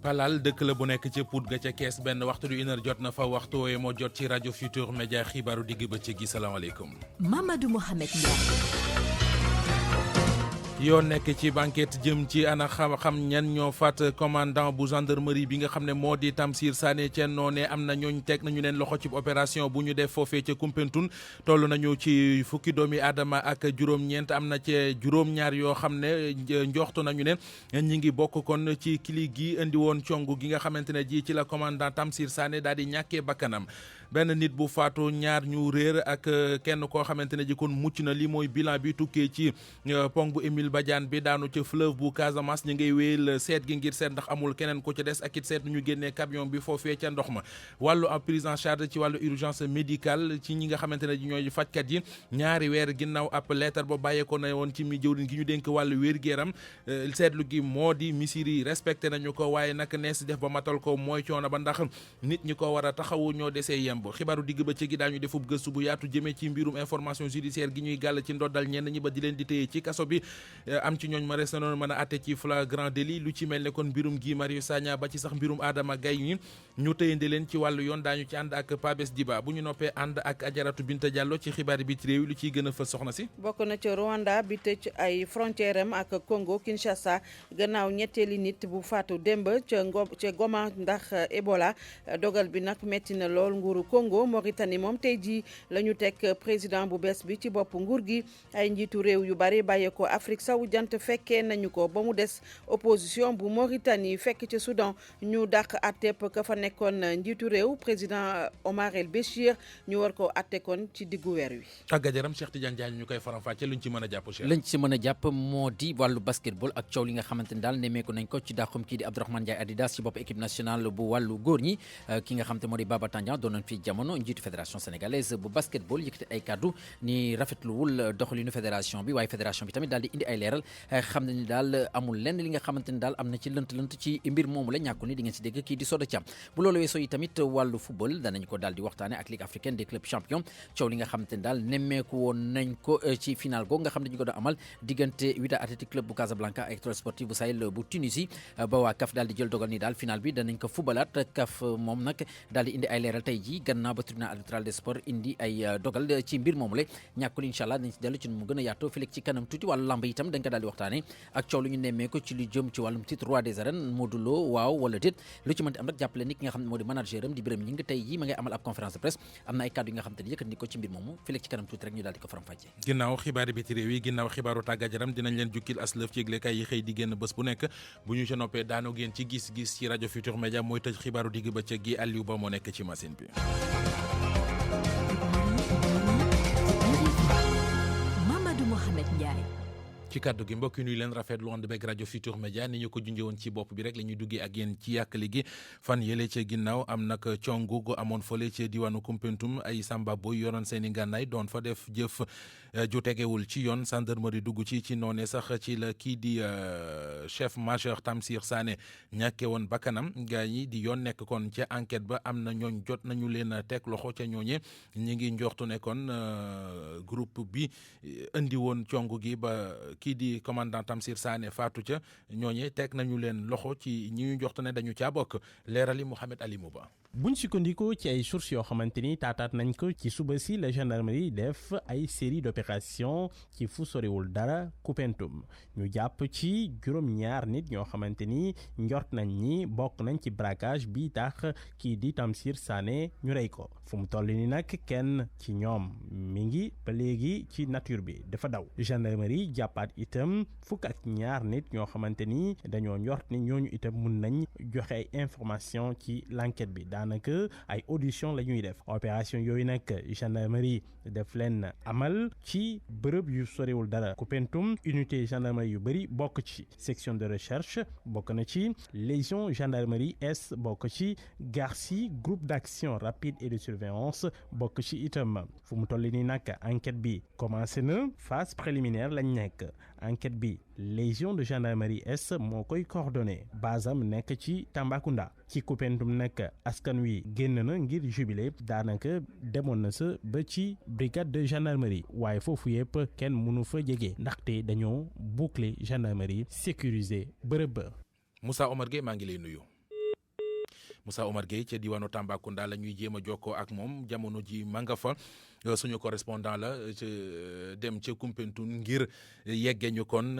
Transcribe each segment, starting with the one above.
Palal dëkk la bu nekk ca Pout ga ca Kees benn waxtu du 1h jot na fa waxtu wooye moo jot ci rajo Futur Média xibaaru digg bëccëg gi salaamaaleykum. Mamadou Mohamed Ndiaye. yoo nekk ci banquette jëm ci ana xam ñan ñoo faat commandant bu gendarmerie bi nga xam ne moo di Tamsir Sané ca noonee am na ñooñ teg nañu leen loxo ci opération bu ñu def foofee ca Koumpentoum toll nañu ci fukki doomi aadama ak juróom-ñeent am na ca juróom-ñaar yoo xam ne njoxtu nañu ne ñi ngi bokk kon ci kili gi indi woon congu gi nga xamante ne ji ci la commandant Tamsir Sané daal di ñàkkee bakkanam benn nit bu faatu ñaar ñu réer ak kenn koo xamante ne ji kon mucc na li mooy bilan bi tukkee ci pont bu Émile Badiane bi daanu ca fleuve bu Casamance ñu ngay wéyal seet gi ngir seet ndax amul keneen ko ca des ak it seet nu ñu génnee camion bi foofee ca ndox ma wàllu prise en charge ci wàllu urgence médicale ci ñi nga xamante ne ñooy fajkat yi ñaari weer ginnaaw ab lettre ba bàyyeekoo na woon ci mi jëwriñ gi ñu dénk wàllu wér-gu-yaram seetlu gi moo di misiri yi respecté nañu ko waaye nag nees def ba matal ko mooy coono ba ndax nit ñi ko war a taxawu ñoo desee yemb xibaaru digg ba ci gi daañu defub gëstu bu yaatu jëmee ci mbirum information judiciaire gi ñuy gàll ci ndoddal ñenn ñi ba di leen di téye ci kaso bi am ci ñooñ ma res na noonu mën a atte ci flagrant délit lu ci mel ne kon mbirum Guy Marius Sagna ba ci sax mbirum Adama Gaye ñi ñu tëyandi leen ci wàllu yoon daañu ci ànd ak Pabes Diba bu ñu noppee ànd ak Ajaratu Binta Diallo ci xibaar bi réew lu ciy gën a fës soxna si bokk na ca Rwanda bi tëj ay frontière am ak Congo Kinshasa gannaaw ñetteeli nit bu faatu démb ca Goma ndax Ebola dogal bi nag metti na lool nguuru Congo Mauritanie moom tey jii la ñu teg président bu bees bi ci bopp nguur gi ay njiitu réew yu bari bàyyeekoo Afrique sowu jant fekkee nañu ko ba mu des opposition bu Mauritanie fekk ci Soudan ñu dàq àtteep ka fa nekkoon njiitu réew président Omar El Béchir ñu war ko àtte kon ci diggu weer wi. tàggat yaram Cheikh Tidiane Diagne ñu koy faram-fàcce luñ ci mën a jàpp Cheikh. lañ ci mën a jàpp moo di wàllu basketball ak coow li nga xamante ni daal nemmeeku nañ ko ci dàqum kii di Abdourahmane Ndiaye Adidas ci bopp équipe nationale bu wàllu góor ñi ki nga xamante moo di Baba Tandian doonoon fi jamono njiitu fédération sénégalaise bu basketball yëkkati ay kaddu ni rafetluwul doxalinu fédération bi waaye fédération bi tamit daal di indi ay leeral xam ne ni daal amul lenn li nga xamante ni daal am na ci lënt ci mbir moomu la ñàkku ni di ngeen si dégg kii di Soda Thiam bu loolu weesoo yi tamit wàllu football danañ ko daal di waxtaane ak Ligue africaine des clubs champions coow li nga xamante ni daal nemmeeku woon nañ ko ci final googu nga xam ne dañu ko doon amal diggante Wydad Athletic Club bu Casablanca ak Étoile Sportive bu Sahel bu Tunisie ba waa CAF daal di jël dogal ni daal final bi danañ ko footballaat CAF moom nag daal di indi ay leeral tey ji gannaaw ba tribunal arbitral des sports indi ay dogal ci mbir moomu la ñàkkul incha allah dañ ci dellu ci mu gën a yaatoo fileeg ci kanam tuuti wàllu lamb itam dañ ko daal di waxtaane ak coow lu ñu nemmee ko ci lu jëm ci wàllum titre roi des arènes Modou Lo waaw wala déet lu ci mënti am rek jàppale ni ki nga xam ne moo di manager am di Birame Ngingue tey jii ma ngay amal ab conférence de presse am na ay kàddu yi nga xam te ne yëkkati ko ci mbir moomu fileeg ci kanam tuuti rek ñu daal di ko faram-fàcce ginnaaw xibaari biti réew yi ginnaaw xibaaru tàggat yaram dinañ leen jukkil aslëf ci yëglekaay yi xëy di génn bés bu nekk bu ñu ca noppee daanu génn ci gis-gis ci rajo Futur Média mooy tëj xibaaru digg bëccëg gi Aliou Ba moo nekk ci machine bi Mamadou Mohamed Ndiaye. ci kàddu gi mbokk yi nuyu leen rafetlu ànd beeg rajo Futur Média ni ñu ko junjee woon ci bopp bi rek la ñuy duggee ak yéen ci yàkkali gi fan yële ca ginnaaw am nag congu gu amoon fële ca diwaanu Koumpentoum ay samba boy yoroon seen i ngànnaay doon fa def jëf ju tegewul ci yoon gendarmerie dugg ci noone sax ci la kii di chef major Tamsir Sané ñàkke woon bakkanam gaa yi di yoon nekk kon ca enquête ba am na ñooñ jot nañu leen teg loxo ca ñooñe ñi ngi njortu ne kon groupe bi indi woon congu gi ba kii di commandant Tamsir Sané faatu ca ñooñe teg nañu leen loxo ci ñi ñu joxtu ne dañu caa bokk leerali Mouhamed Ali Mouba buñ sukkandikoo ci ay sources yoo xamante ni taataat nañ ko ci suba si la gendarmerie def ay série d'opération ci fu soriwul dara Koumpentoum ñu jàpp ci juróom-ñaar nit ñoo xamante ni njort nañ ni bokk nañ ci braquage bi tax kii di Tamsir Sané ñu rey ko fu mu toll ni nag kenn ci ñoom mi ngi ba léegi ci nature bi dafa daw gendarmerie jàppaat itam fukk ak ñaar nit ñoo xamante ni dañoo njort ni ñooñu itam mun nañ joxe ay information ci l'enquête bi daanaka ay audition la ñuy def opération yooyu nag gendarmerie def leen amal ci bërëb yu soriwul dara Koumpentoum unité gendarmerie yu bëri bokk ci section de recherche bokk na ci légion gendarmerie est bokk ci Garci groupe d'action rapide et de surveillance bokk ci itam fu mu toll nii nag enquête bi commencé na phase préliminaire lañ nekk enquête bi légion de gendarmerie est moo koy coordonné basam nekk ci Tambacounda ci Koumpentoum nag askan wi génn na ngir jubilé daanaka demoon na sa ba ci brigade de gendarmerie waaye foofu yëpp kenn mënu fa jege ndaxte dañoo boucler gendarmerie sécuriser bërëb ba. Moussa Omar Gueye maa ngi lay nuyu. Moussa Omar Gueye ca diwaanu Tambacounda la ñuy jéem a jokkoo ak moom jamono ji ma nga fa suñu correspondant la dem ca Koumpentoum ngir yeggee ñu kon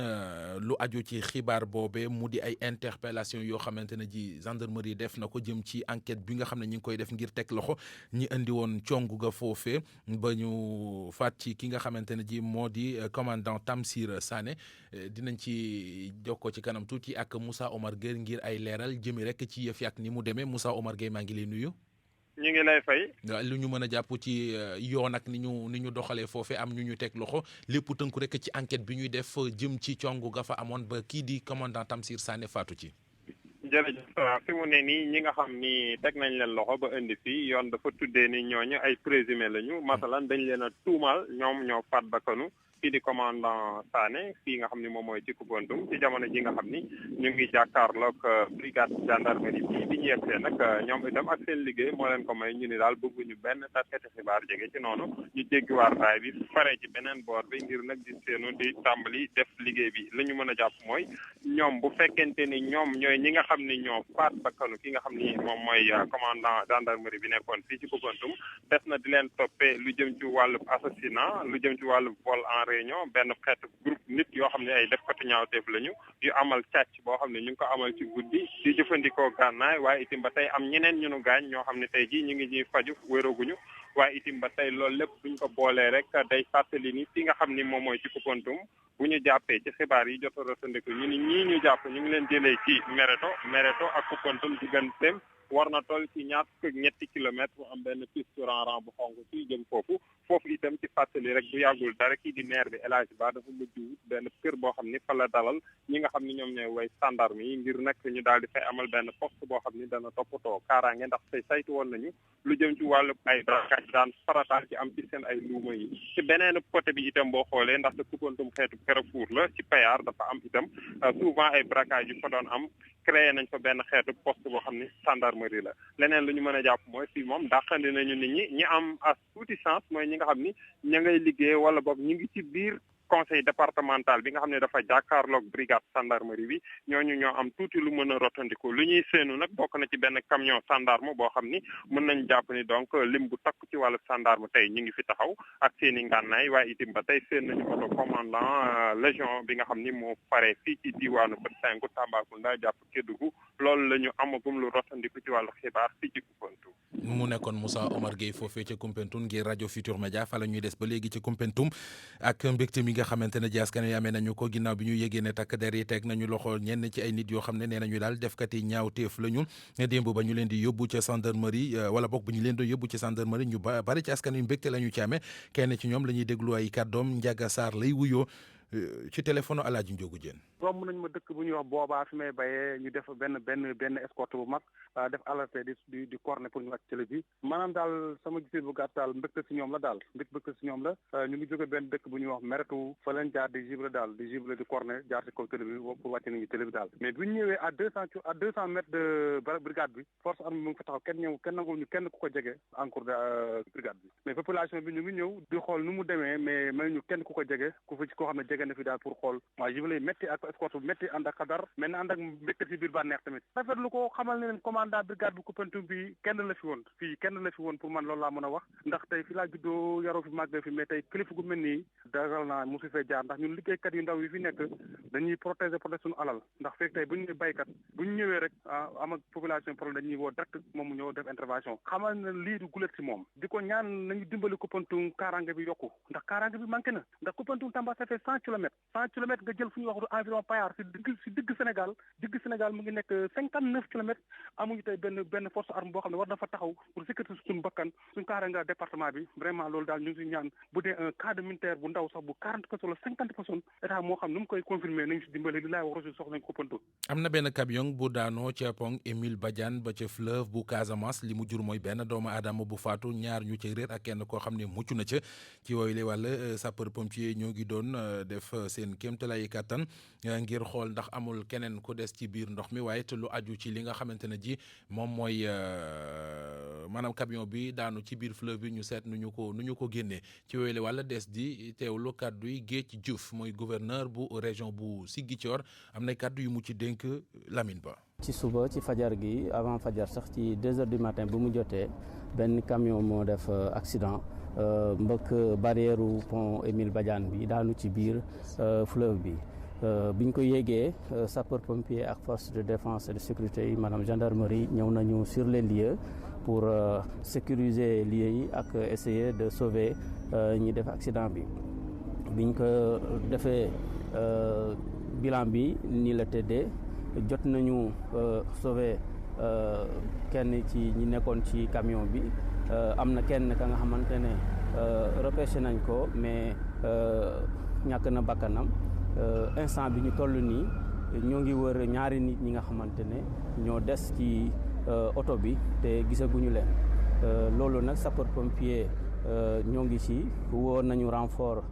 lu aju ci xibaar boobe mu di ay interpellation yoo xamante ne ji gendarmerie def na ko jëm ci enquête bi nga xam ne ñu ngi koy def ngir teg loxo ñi indi woon congu ga foofee ba ñu faat ci ki nga xamante ne ji moo di commandant Tamsir Sané dinañ ci jokkoo ci kanam tuuti ak Moussa Omar Gueye ngir ay leeral jëmi rek ci yëf ak ni mu demee Moussa Omar Gueye maa ngi lay nuyu. ñu ngi lay fay. waaw lu ñu mën a jàpp ci yoon ak ni ñu doxalee foofee am ñu teg loxo lépp tënku rek ci enquête bi ñuy def jëm ci congu ga fa amoon ba kii di commandant Tamsir Sané faatu ci. jërëjëf fi mu ne nii ñi nga xam ni teg nañ leen loxo ba indi fii yoon dafa tuddee ni ñooñu ay présumé lañu masalan dañ leen a tuumaal ñoom ñoo faat bakkanu kii di commandant Sané fii nga xam ni moom mooy ci Koumpentoum ci jamono ji nga xam ni ñu ngi jàkkaarloog brigade gendarmerie bi ñu yegsee nag ñoom itam ak seen liggéey moo leen ko may ñu ni daal bëgguñu benn taskati xibaar jege ci noonu ñu jéggi waar raay bi pare ci beneen boor bi ngir nag di seenu di tàmbali def liggéey bi la ñu mën a jàpp mooy ñoom bu fekkente ni ñoom ñooy ñi nga xam ni ñoo faat bakkanu ki nga xam ni moom mooy commandant gendarmerie bi nekkoon fii ci Koumpentoum des na di leen toppee lu jëm ci wàllu assassinat lu jëm ci wàllu vol en réunion benn xeetu groupe nit yoo xam ne ay defkatu ñaawteef lañu yu amal càcc boo xam ne ñu ngi ko amal ci guddi di jëfandikoo gànnaay waaye itam ba tey am ñeneen ñu nu gaañ ñoo xam ne tey jii ñu ngi ñuy faju wéraguñu waaye itam ba tey loolu lépp buñ ko boolee rek day fàttali ni fi nga xam ni moom mooy ci Koumpentoum bu ñu jàppee ci xibaar yi jot a rësandiku ñu ni ñii ñu jàpp ñu ngi leen jëlee ci Mereto ak Koumpentoum digganteem war na toll ci ñaar fukk ñetti kilomètres bu am benn piste ran bu xonk ci jëm foofu itam ci fàttali rek bu yàggul dara kii di maire bi El Hadj Ba dafa mujj wut benn kër boo xam ni fa la dalal ñi nga xam ni ñoom ñooy way gendarme yi ngir nag ñu daal di fay amal benn poste boo xam ni dana toppatoo kaaraange ndax tey saytu woon nañu lu jëm ci wàllu ay braquage daan farataal ci am ci seen ay luuma yi ci beneen côté bi itam boo xoolee ndax te Koumpentoum xeetu Carrefour la ci Payar dafa am itam souvent ay braquage yu fa doon am créé nañ fa benn xeetu poste boo xam ni gendarmerie la leneen lu ñu mën a jàpp mooy fii moom dàqandi nañu nit ñi am as tuuti chance mooy ñi nga xam ni ña ngay liggéey wala boog ñu ngi ci biir conseil départemental bi nga xam ne dafa jàkkaarloog brigade gendarmerie bi ñooñu ñoo am tuuti lu mën a rotandiku lu ñuy séenu nag bokk na ci benn camion gendarme boo xam ni mën nañ jàpp ni donc lim bu takk ci wàllu gendarme tey ñu ngi fi taxaw ak seen i ngànnaay waaye itam ba tey seen nañu oto commandant légion bi nga xam ni moo pare fii ci diwaanu Bët Sànku Tambacounda jàpp Kédougou loolu la ñu amagum lu rotandiku ci wàllu xibaar fii ci Koumpentoum. mu nekkoon Moussa Omar Gueye foofee ca Koumpentoum ngir rajo Futur Média fa la ñuy des ba léegi ci Koumpentoum ak mbégte mi nga xamante ne ji askan wi amee nañu ko ginnaaw bi ñu yégee ne takk der yi teg nañu loxo ñenn ci ay nit yoo xam ne nee nañu daal defkati ñaawteef lañu démb ba ñu leen di yóbbu ca gendarmerie wala bokk bu ñu leen di yóbbu ca gendarmerie ñu bari ci askan wi mbégte la ñu ci amee kenn ci ñoom la ñuy déglu ay kàddoom Ndiaga Sarr lay wuyoo ci téléphone Alaaji Njogu Jeen romb nañ ma dëkk bu ñuy wax boobaa fi may bayee ñu def benn escorte bu mag def alerté di corné pour ñu wàcc télé bi maanaam daal sama gisee bu gàtt daal mbégte si ñoom la daal mbégte si ñoom la ñu ngi jóge benn dëkk bu ñuy wax Mereto fa leen jaar di gible di corné jaar ci kaw télé bi pour wàcce nañu télé bi daal mais bu ñu ñëwee à 200 mètres de brigade bi force armée mu ngi fa taxaw kenn nangul ñu kenn ku ko jege en cours de brigade bi mais population bi ñu ngi ñëw di xool nu mu demee mais may ñu kenn ku ko jege ku fi koo xam ne jege na fi daal pour xool waa gible yi métti ak escorte bu métti ànd ak xadar mais na ànd ak mbégte ci biir bànneex tamit rafetlu ko xamal ne leen commandant brigade bu Koumpentoum bi kenn la fi woon pour man loolu laa mën a wax ndax tey fi laa juddoo yaroo fi màggee fi mais tey kilifa gu mel nii dagal naa mosu fee jaar ndax ñun liggéeykat yu ndaw yi fi nekk dañuy protéger suñu alal ndax fekk tey bu ñu ne baykat bu ñu ñëwee rek am ak population problème dañuy woo direct moom mu ñëw def intervention xamal ne lii du gulet si moom di ko ñaan nañu dimbali Koumpentoum kaaraange bi yokku ndax kaaraange bi manqué na ndax Koumpentoum Tamba ça fait 100 kilomètres nga jël fu ñuy wax environ Payar si digg Sénégal mu ngi nekk 59 kilomètres amuñu tey benn force arme boo xam ne war na fa taxaw pour sécurité suñu bakkan suñu kaaraange département bi vraiment loolu daal ñu ngi si ñaan bu dee un cas de militaire bu ndaw sax bu 40 personnes la 50 personnes état moo xam nu mu koy confirmer nañu si dimbale li laay wax rosi soxla nañ ko Koumpentoum. am na benn camion bu daanoo ca pont Émile Badiane ba ca fleuve bu Casamance li mu jur mooy benn doomu aadama bu faatu ñaar ñu ci réer ak kenn koo xam ne mucc na ca ci wooyu le wàll sapeur pompier ñoo ngi doon def def seen kéemtalaay kattan ngir xool ndax amul keneen ku des ci biir ndox mi waaye te lu aju ci li nga xamante ne ji moom mooy maanaam camion bi daanu ci biir fleuve bi ñu seet nu ñu ko génnee ci wéyale wala des di teewlu kàddu yi Géej Diouf mooy gouverneur bu région bu Ziguinchor am na kàddu yu mu ci dénk Lamine Ba. ci suba ci fajar gi avant fajar sax ci 2 heures du matin bu mu jotee benn camion moo def accident mbëkk barrière pont Émile Badiane bi daanu ci biir fleuve bi biñ ko yéegee sapeur pompier ak force de défense et de sécurité yi maanaam gendarmerie ñëw nañu sur les lieux pour sécuriser lieux yi ak essayer de sauver ñi def accident bi biñ ko defee bilan bi ni la tëddee jot nañu sauver kenn ci ñi nekkoon ci camion bi am na kenn ka nga xamante ne repêché nañ ko mais ñàkk na bakkanam instant bi ñu toll nii ñoo ngi wër ñaari nit ñi nga xamante ne ñoo des ci oto bi te gisaguñu leen loolu nag sapeur pompier ñoo ngi ci woo nañu renfort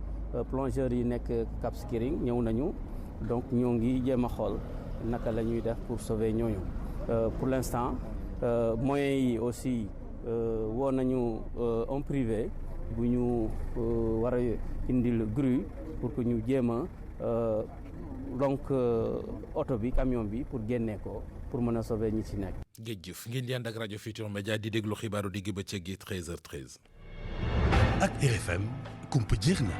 plongeurs yi nekk Cap Skirring ñëw nañu donc ñoo ngi jéem a xool naka la ñuy def pour sauver ñooñu pour l'instant moyens yi aussi woo nañu en privé bu ñu war a indil grue pour que ñu jéem a donc oto bi camion bi pour génnee ko pour mën a sauver ñi ci nekk. Géej Diouf ngeen di ànd ak rajo Futurs Médias di déglu xibaaru digg bëccëg gi 13h13. ak RFM kumpa jeex na.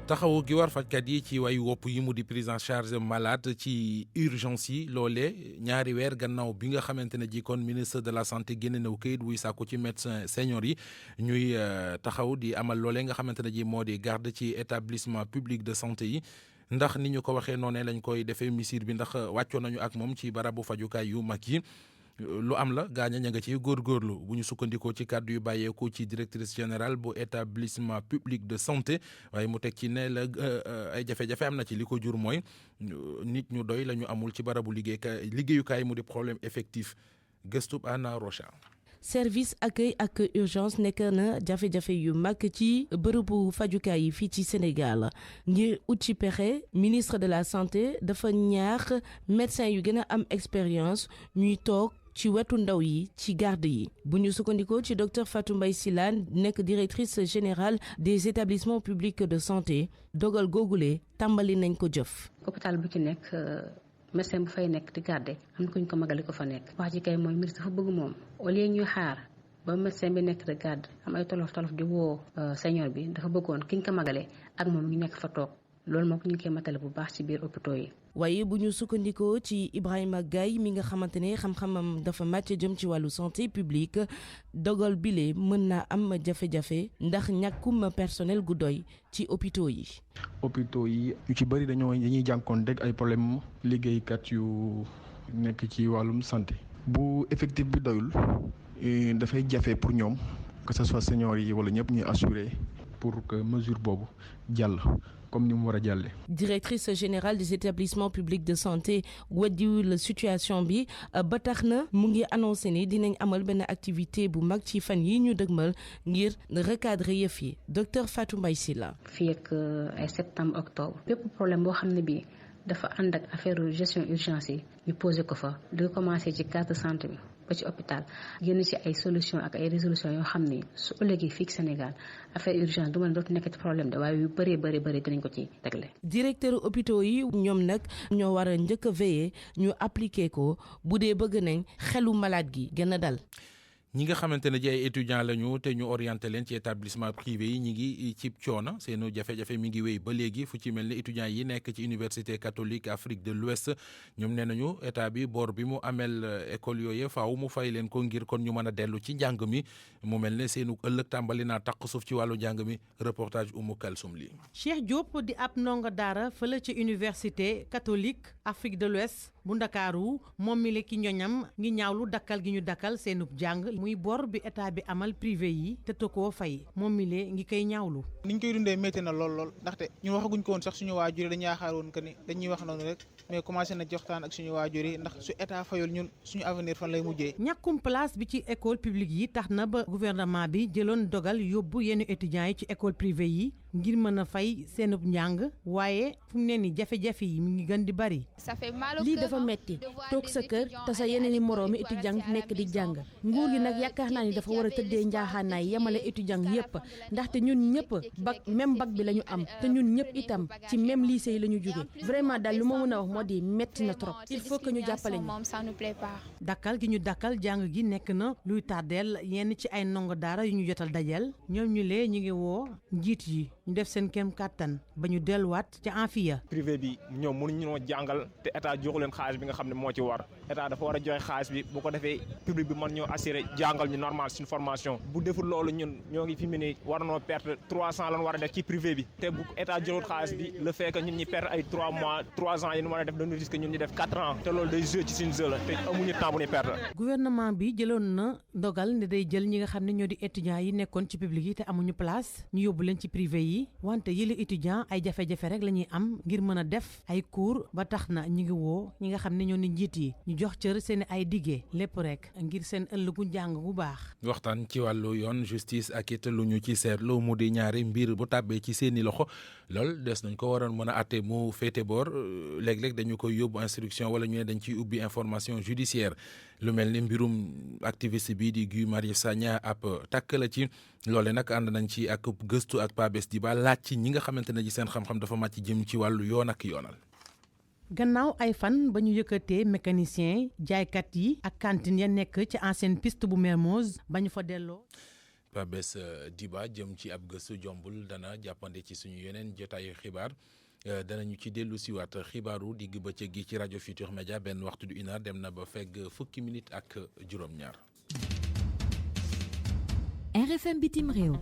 taxawu gi war fajkat yi ci wayu wopp yi mu di prise en charge malade ci urgence yi loolee ñaari weer gannaaw bi nga xamante ne ji kon ministre de la santé génne na këyit wuy sàkku ci médecin senior yi ñuy taxaw di amal loolee nga xamante ne ji moo di garde ci établissement public de santé yi ndax ni ñu ko waxee noonee lañ koy defee misir bi ndax wàccoon nañu ak moom ci barabu fajukaay yu mag yi lu am la gaaña ña nga ci góorgóorlu bu ñu sukkandikoo ci kàddu yu bàyyeeku ci directrice générale bu établissement public de santé waaye mu teg ci ne la ay jafe-jafe am na ci li ko jur mooy nit ñu doy la ñu amul ci barabu liggéeyukaay mu di problème effectif gëstub Anna Rocha. service accueil ak urgence nekk na jafe-jafe yu mag ci bërëbu fajukaay yi fii ci Sénégal ngir ut ci pexe ministre de la santé dafa ñaax médecin yu gën a am expérience ñuy toog ci wetu ndaw yi ci garde yi bu ñu sukkandikoo ci docteur Fatou Mbaye Silane nekk directrice générale des établissements publics de santé dogal googule tàmbali nañ ko jëf. hôpital bu ci nekk médecin bu fay nekk di garde am na ku ñu ko magali ko fa nekk wax ji kay mooy ministre dafa bëgg moom au lieu ñuy xaar ba médecin bi nekk di garde am ay tolof di woo senior bi dafa bëggoon ki ñu ko magale ak moom ñu nekk fa toog loolu moo ko ñu ngi koy matale bu baax ci biir hôpitaux yi. waaye bu ñu sukkandikoo ci Ibrahima Gaye mi nga xamante ne xam-xamam dafa màcc jëm ci wàllu santé publique dogal bile mën naa am jafe-jafe ndax ñàkkum personnel gu doy ci hôpitaux yi. hôpitaux yi yu ci bëri dañuy jànkoon dégg ay problème liggéeykat yu nekk ci wàllum santé. bu effectif bi doyul dafay jafe pour ñoom que ce soit seniors yi wala ñëpp ñuy assurer pour que mesure boobu jàll. comme ni mu war a jàllee. directrice générale des établissements publics de santé weddiwul situation bi ba tax na mu ngi annoncé ni dinañ amal benn activité bu mag ci fan yi ñu dëgmal ngir recadrer yëf yi docteur Fatou Mbaye Sylla. fii ak ay septembre octobre bépp problème boo xam ne bii dafa ànd ak affaire gestion urgence yi ñu posé ko fa di commencé ci case de santé bi ba ci hôpital génn ci ay solution ak ay résolution yoo xam ni su ëllëgee fii Sénégal affaire urgence du ma ne dootu nekk ci problème de waaye yu bëree dinañ ko ci tegle. directeur hôpitaux yi ñoom nag ñoo war a njëkk a veiller ñu appliquer ko bu dee bëgg nañ xelu malade gi gën a dal. ñi nga xamante ne ji ay étudiants lañu te ñu orienté leen ci établissement privé yi ñi ngi ci coono seenu jafe-jafe mi ngi wéy ba léegi fu ci mel ni étudiants yi nekk ci université catholique Afrique de l'Ouest ñoom nee nañu état bi bor bi mu amel école yooyu faaw mu fay leen ko ngir kon ñu mën a dellu ci njàng mi mu mel ne seenu ëllëg tàmbali naa taq suuf ci wàllu njàng mi reportage Oumou Kalsoum li Cheikh Diop di ab ndongo daara fële ci université catholique Afrique de l'Ouest bu Ndakaaru moom mi la ki ñoñam ngi ñaawlu dakkal gi ñu dakkal seenub jàng muy bor bi état bi amal privé yi te koo fay moom mi lee ngi koy ñaawlu. niñ koy dundee métti na lool ndaxte ñun waxaguñ ko woon sax suñu waajur yi dañu yaakaaroon que ni dañuy wax noonu rek mais commencé na joxtaan ak suñu waajur yi ndax su état fayul ñun suñu avenir fan lay mujjee. ñàkkum place bi ci école publique yi tax na ba gouvernement bi jëloon dogal yóbbu yenn étudiants yi ci école privée yi ngir mën a fay seenub njàng waaye fu mu ne ni jafe-jafe yi mi ngi gën di bari. lii dafa metti toog sa kër te sa yeneen i moroomi étudiant nekk di jàng nguur gi nag yaakaar naa ni dafa war a tëddee njaaxaanaay yemale étudiant yépp ndaxte ñun ñëpp bac même bac bi la ñu am te ñun ñëpp itam ci même lycée yi la ñu jóge vraiment daal lu ma mën a wax moo di metti na trop il faut que ñu jàppale ñu. dakkal gi ñu dakkal jàng gi nekk na luy tardeel yenn ci ay ndongo daara yu ñu jotal dajel ñoom ñu lee ñu ngi woo njiit yi ñu def seen kem kàttan ba ñu delluwaat ca Anfiya. privé bi ñoom mënuñu ñoo jàngal te état joxu leen xaalis bi nga xam ne moo ci war état dafa war a joxe xaalis bi bu ko defee public bi mën ñoo assurer jàngal ñu normal suñu formation bu deful loolu ñun ñoo ngi fi mu ne war noo perte 300 lan war a def ci privé bi te bu état joxul xaalis bi le fait que ñun ñi perte ay 3 mois 3 ans yi ñu war a def dañu risque ñun ñu def 4 ans te loolu day jouer ci suñu jeu la te amuñu temps bu ñuy perte. gouvernement bi jëloon na dogal ne day jël ñi nga xam ne ñoo di étudiants yi nekkoon ci public yi te amuñu place ñu yóbbu leen ci privé yi wante yële étudiants ay jafe-jafe rek la ñuy am ngir mën a def ay cours ba tax na ñu ngi woo ñi nga xam ne ñoo ni njiit yi ñu jox cër seen ay diggé lépp rek ngir seen ëllëgu njàng bu baax. waxtaan ci wàllu yoon justice ak it lu ñu ci seetlu mu di ñaari mbir bu tàbbee ci seeni loxo lool des nañ ko waroon mën a àtte mu féete boor léeg-léeg dañu koy yóbbu instruction wala ñu ne dañ ciy ubbi information judiciaire lu mel ni mbirum activiste bii di Guy Marius Sagna ab takk la ci loole nag ànd nañ ci ak gëstu ak Pabes di ba laaj ci ñi nga xamante ne ji seen xam-xam dafa màcc jëm ci wàllu yoon ak yoonal. gannaaw ay fan ba ñu yëkkatee mécanicien jaaykat yi ak cantine ya nekk ci ancienne piste bu Mermoz ba ñu fa delloo. Pabes Diba jëm ci ab gëstu jombul dana jàppande ci suñu yeneen jotaayu xibaar danañu ci dellu siwaat xibaaru digg bëccëg gi ci rajo Futur Média benn waxtu du une heure dem na ba fegg fukki minute ak juróom-ñaar. RFM bitim réew.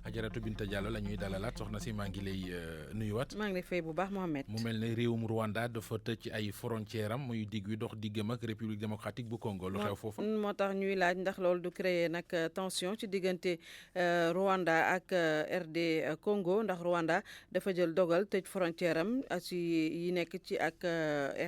Ajaratu Binta Diallo la ñuy dalalaat soxna si maa ngi lay nuyuwaat. maa ngi lay fay bu baax Mohamed. mu mel ne réewum Rwanda dafa tëj ay frontière am muy digg wi dox diggam ak République démocratique bu Congo lu xew foofu. moo tax ñuy laaj ndax loolu du créer nag tension ci diggante Rwanda ak RD Congo ndax Rwanda dafa jël dogal tëj frontière am ci yi nekk ci ak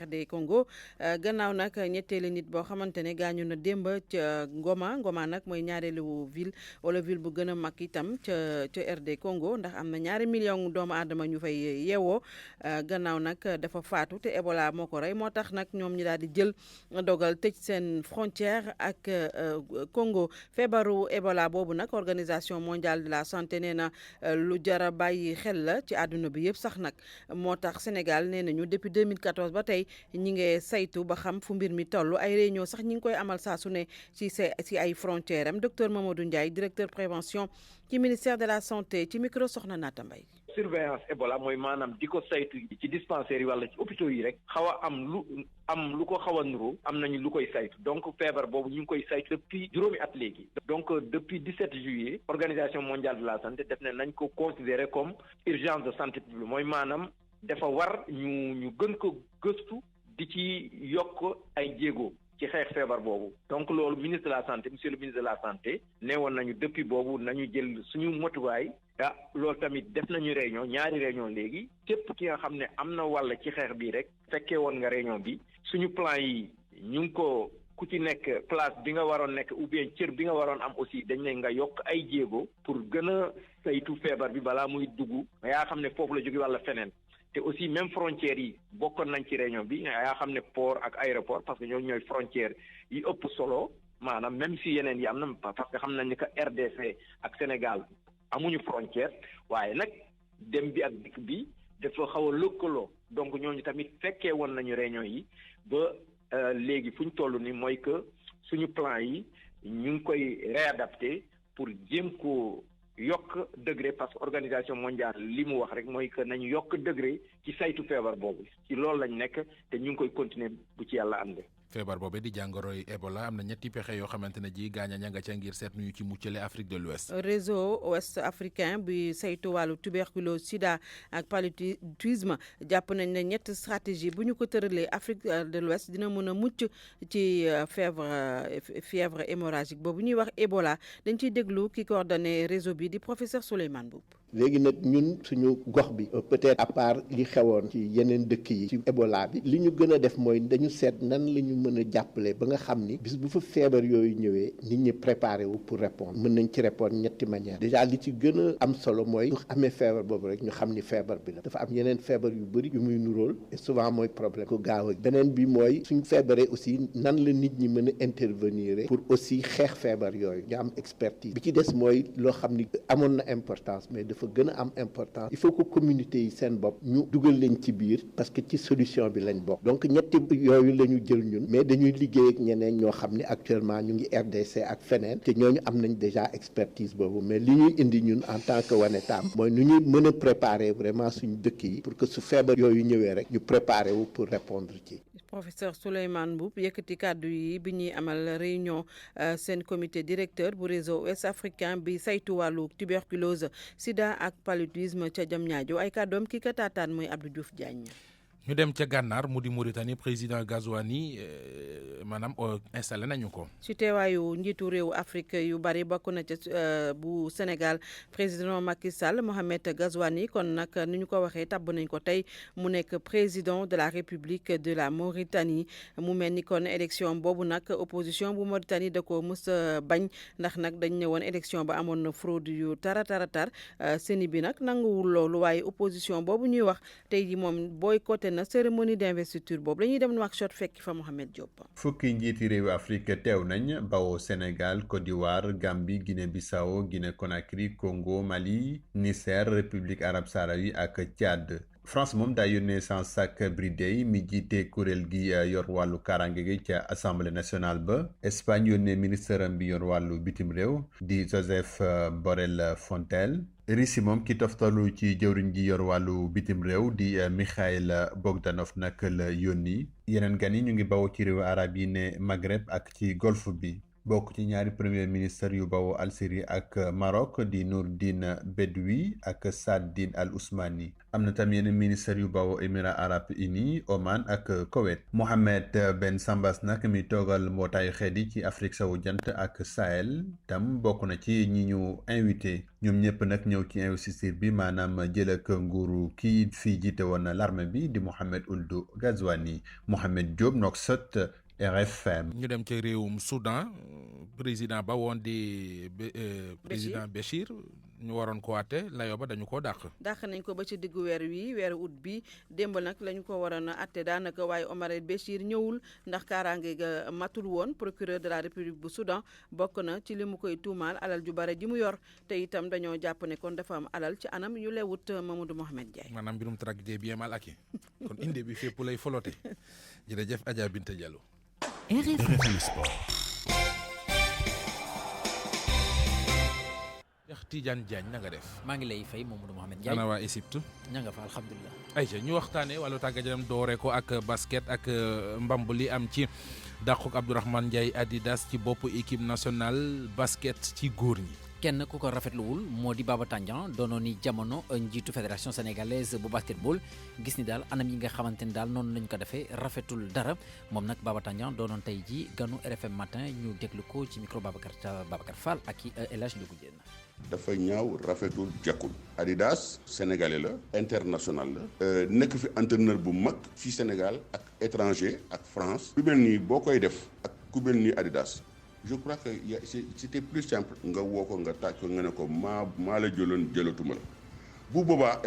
RD Congo gannaaw nag ñetteeli nit boo xamante ne gaañu na démb ca Ngoma nag mooy ñaareelu ville wala ville bu gën a mag itam ca RD Congo ndax am na 2 millions doomu aadama ñu fay yeewoo gannaaw nag dafa faatu te Ebola moo ko rey moo tax nag ñoom ñi daal di jël dogal tëj seen frontière ak Congo feebaru Ebola boobu nag organisation mondiale de la santé nee na lu jara bàyyi xel la ci àdduna bi yëpp sax nag moo tax Sénégal nee nañu depuis 2014 ba tey ñi ngi saytu ba xam fu mbir mi toll ay réunion sax ñi ngi koy amal saa su ne ci ay frontière am docteur Mamadou Ndiaye directeur prévention ci ministère de la santé ci micro soxna Naata Mbaye. surveillance Ebola mooy maanaam di ko saytu ci dispensaires yi wala ci hôpitaux yi rek xaw a am lu ko xaw a nuru am nañu lu koy saytu donc feebar boobu ñu ngi koy saytu depuis juróomi at léegi donc depuis 17 juillet organisation mondiale de la santé def ne nañ ko considérer comme urgence de santé publique mooy maanaam dafa war ñu gën ko gëstu di ci yokk ay jéego ci xeex feebar boobu donc loolu ministre de la santé monsieur le ministre de la santé nee woon nañu depuis boobu nañu jël suñu motuwaay loolu tamit def nañu réunion ñaari réunion léegi képp ki nga xam ne am na wàll ci xeex bii rek fekkee woon nga réunion bi suñu plan yi ñu ngi ko ku ci nekk place bi nga waroon nekk ou bien cër bi nga waroon am aussi dañ ne nga yokk ay jéego pour gën a saytu feebar bi balaa muy dugg yaa xam ne foofu la jóge walla feneen te aussi même frontières yi bokkoon nañ ci réunion bi yaa xam ne port ak aéroport parce que ñoom ñooy frontières yi ëpp solo maanaam même si yeneen yi am na parce que xam nañ ni que RDC ak Sénégal amuñu frontière waaye nag dem bi ak dikk bi dafa xaw a lëkkaloo donc ñooñu tamit fekkee woon nañu réunion yi ba léegi fu ñu toll ni mooy que suñu plan yi ñu ngi koy réadapté pour jéem ko yokk degré parce que organisation mondiale li mu wax rek mooy que nañu yokk degré ci saytu feebar boobu ci loolu lañ nekk te ñu ngi koy continuer bu ci yàlla àndee. feebar boobu di jàngoroy Ebola am na ñetti pexe yoo xamante ne ji gaaña ña nga ca ngir seet nuñu ci muccale Afrique de l'Ouest. réseau ouest africain bi saytu wàllu tuberculose sida ak paludisme jàpp nañ ne ñett stratégie bu ñu ko tëralee Afrique de l'Ouest dina mën a mucc ci fièvre hémorragique boobu ñuy wax Ebola dañ ciy déglu ki coordonné réseau bi di professeur Souleymane Boub. léegi nag ñun suñu gox bi peut-être à part li xewoon ci yeneen dëkk yi ci Ebola bi li ñu gën a def mooy dañu seet nan la ñu mën a jàppale ba nga xam ni bis bu fa feebar yooyu ñëwee nit ñi préparé wu pour répondre mën nañ ci répondre ñetti manière déjà li ci gën a am solo mooy su amee feebar boobu rek ñu xam ni feebar bi la dafa am yeneen feebar yu bëri yu muy nuróol et souvent mooy problème ko gaaw ak beneen bi mooy suñ feebaree aussi nan la nit ñi mën a intervenir pour aussi xeex feebar yooyu ñu am expertise bi ci des mooy loo xam ni amoon na importance mais dafa gën a am importance il faut que communauté yi seen bopp ñu dugal leen ci biir parce que ci solution bi lañ bokk donc ñetti yooyu la ñu jël ñun mais dañuy liggéey ak ñeneen ñoo xam ni actuellement ñu ngi RDC ak feneen te ñooñu am nañ déjà expertise boobu mais li ñuy indi ñun en tant que Wanetam mooy nu ñuy mën a préparer vraiment suñu dëkk yi pour que su feebar yooyu ñëwee rek ñu préparer wu pour répondre ci. Professeur Souleymane Mboup yëkkati kàddu yi bi ñuy amal réunion seen comité directeur bu réseau ouest africain bi saytu wàllu tuberculose sida ak paludisme ca Diamniadio ay kàddoom ki ka taataan mooy Abdou Diouf Diagne. ñu dem ca gànnaar mu di Mauritanie président Ghazouani maanaam installé nañu ko. ci teewaayu njiitu réew Afrique yu bari bokk na ca bu Sénégal président Macky Sall Mohamed Ghazouani kon nag ni ñu ko waxee tabb nañ ko tey mu nekk président de la République de la Mauritanie mu mel ni kon élection boobu nag opposition bu Mauritanie da ko mës a bañ ndax nag dañ ne woon élection ba amoon na fraude yu tar seni bi nag nanguwul loolu waaye opposition boobu ñuy wax tey ji moom boycotté na cérémonie d'investiture boobu la ñuy dem Nouakchott fekki fa Mohamed Diop. fukki njiiti réewu Afrique teew nañ bawoo Sénégal Côte d'Ivoire Gambie Guinée-Bissau Guinée-Conakry Congo Mali Niger République arabe sahraoui ak Tchad. France moom daa yónnee Jean-Jacques Bridet mi jiite kuréel gi yor wàllu kaaraange gi ca assemblée nationale ba. Espagne yónnee ministre am bi yor wàllu bitim réew di Joseph Borrell Fontel. Russie moom ki toftalu ci jëwriñ ji yor wàllu bitim réew di Mikhail Bogdanov nag la yónni. yeneen gan yi ñu ngi bawoo ci réewu arab yi ne Maghreb ak ci golfe bi. bokk ci ñaari premier ministre yu bawoo Algérie ak Maroc di Nourdine Bedoui ak Saad Al Ousmani am na tam yeneen ministre yu bawoo Émirats arabes unis Oman ak Koweït. Mohamed Ben Sambas nag mi toogal mbootaayu xeet yi ci Afrique sowu jant ak Sahel tam bokk na ci ñi ñu invité ñoom ñëpp nag ñëw ci investiture bi maanaam jël ak nguuru kii fii jiite woon l'armée bi di Mohamed Ould Ghazouani. Mohamed Diop Nouakchott RFM. ñu dem ci réewum Soudan président ba woon di président Béchir ñu waroon ko waate layo ba dañu koo dàq nañ ko ba ci diggu weer wi weeru ut bi démb nag lañu ko waroon a atte daanaka waaye Omar El Béchir ñëwul ndax kaaraange ga matul woon procureur de la République bu Soudan bokk na ci li mu koy tuumaal alal ju bare ji mu yor te itam dañoo jàpp ne kon dafa am alal ci anam yu lewut Mamadou Mohamed Ndiaye. maanaam mbirum traque des biens mal acquis kon inde bi fépp lay folote jërëjëf Adja Binta Diallo. RFM Sport. Tidiane Diagne na nga def. maa ngi lay fay Mamadou Mohamed Ndiaye. ana waa Égypte. ña nga fa alhamdulilah. ayca ñu waxtaanee wàllu tàggat yaram doore ko ak basket ak mbamb li am ci dàquk Abdourahmane Ndiaye Adidas ci boppu équipe nationale basket ci góor ñi. kenn ku ko rafetluwul moo di Baba Tandian doonoon ni jamono njiitu fédération sénégalaise bu basketball gis ni daal anam yi nga xamante ni daal noonu lañ ko defee rafetul dara moom nag Baba Tandian doonoon tey ji ganu RFM matin ñu déglu ko ci micro Babacar Fall ak El Hadj Ndiogou Diène. dafa ñaaw rafetul jekkul Adidas sénégalais la international la nekk fi entraîneur bu mag fii Sénégal ak étranger ak France ku mel nii boo koy def ak ku mel nii Adidas je crois que c'était plus simple nga woo ko nga tàcc ko nga ne ko maa la jëloon jëlatuma la bu boobaa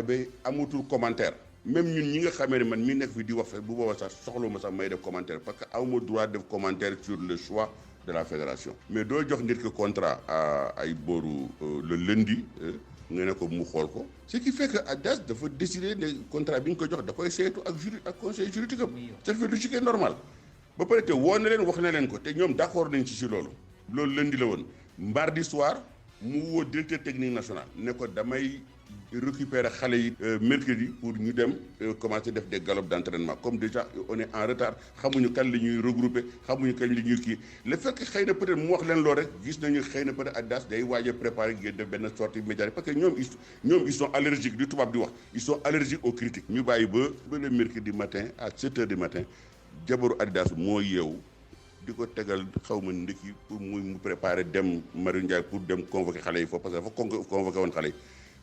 amatul commentaire même ñun ñi nga xamee ne man mi nekk fi di wax bu boobaa sax soxluma sax may def commentaire parce que awma droit def commentaire sur le choix de la fédération mais doo jox nit ki contrat ay booru le lundi nga ne ko mu xool ko ce qui fait que Adidas dafa décider ne contrat bi nga ko jox da koy saytu ak conseil juridique am ça fait logique et normal ba pare te woo na leen wax na leen ko te ñoom d'accord nañ ci loolu lundi la woon mardi soir mu woo directeur technique national ne ko damay récupérer xale yi mercredi pour ñu dem commencer def des galops d'entraînement comme déjà on est en retard xamuñu kan la ñuy regrouper xamuñu kañ la ñuy kii le fait que xëy na peut-être mu wax leen loolu rek gis nañu xëy na peut-être Adidas day waaj a préparer ngeen def benn sortie médiatique parce que ñoom ils sont allergiques di tubaab di wax ils sont allergiques aux critiques ñu bàyyi ba le mercredi matin à 7 heures du matin jabaru Adidas moo yeewu di ko tegal xaw ma ndekki pour mu préparer dem Mariou Ndiaye pour dem convoquer xale yi foofu parce que dafa convoqué woon xale yi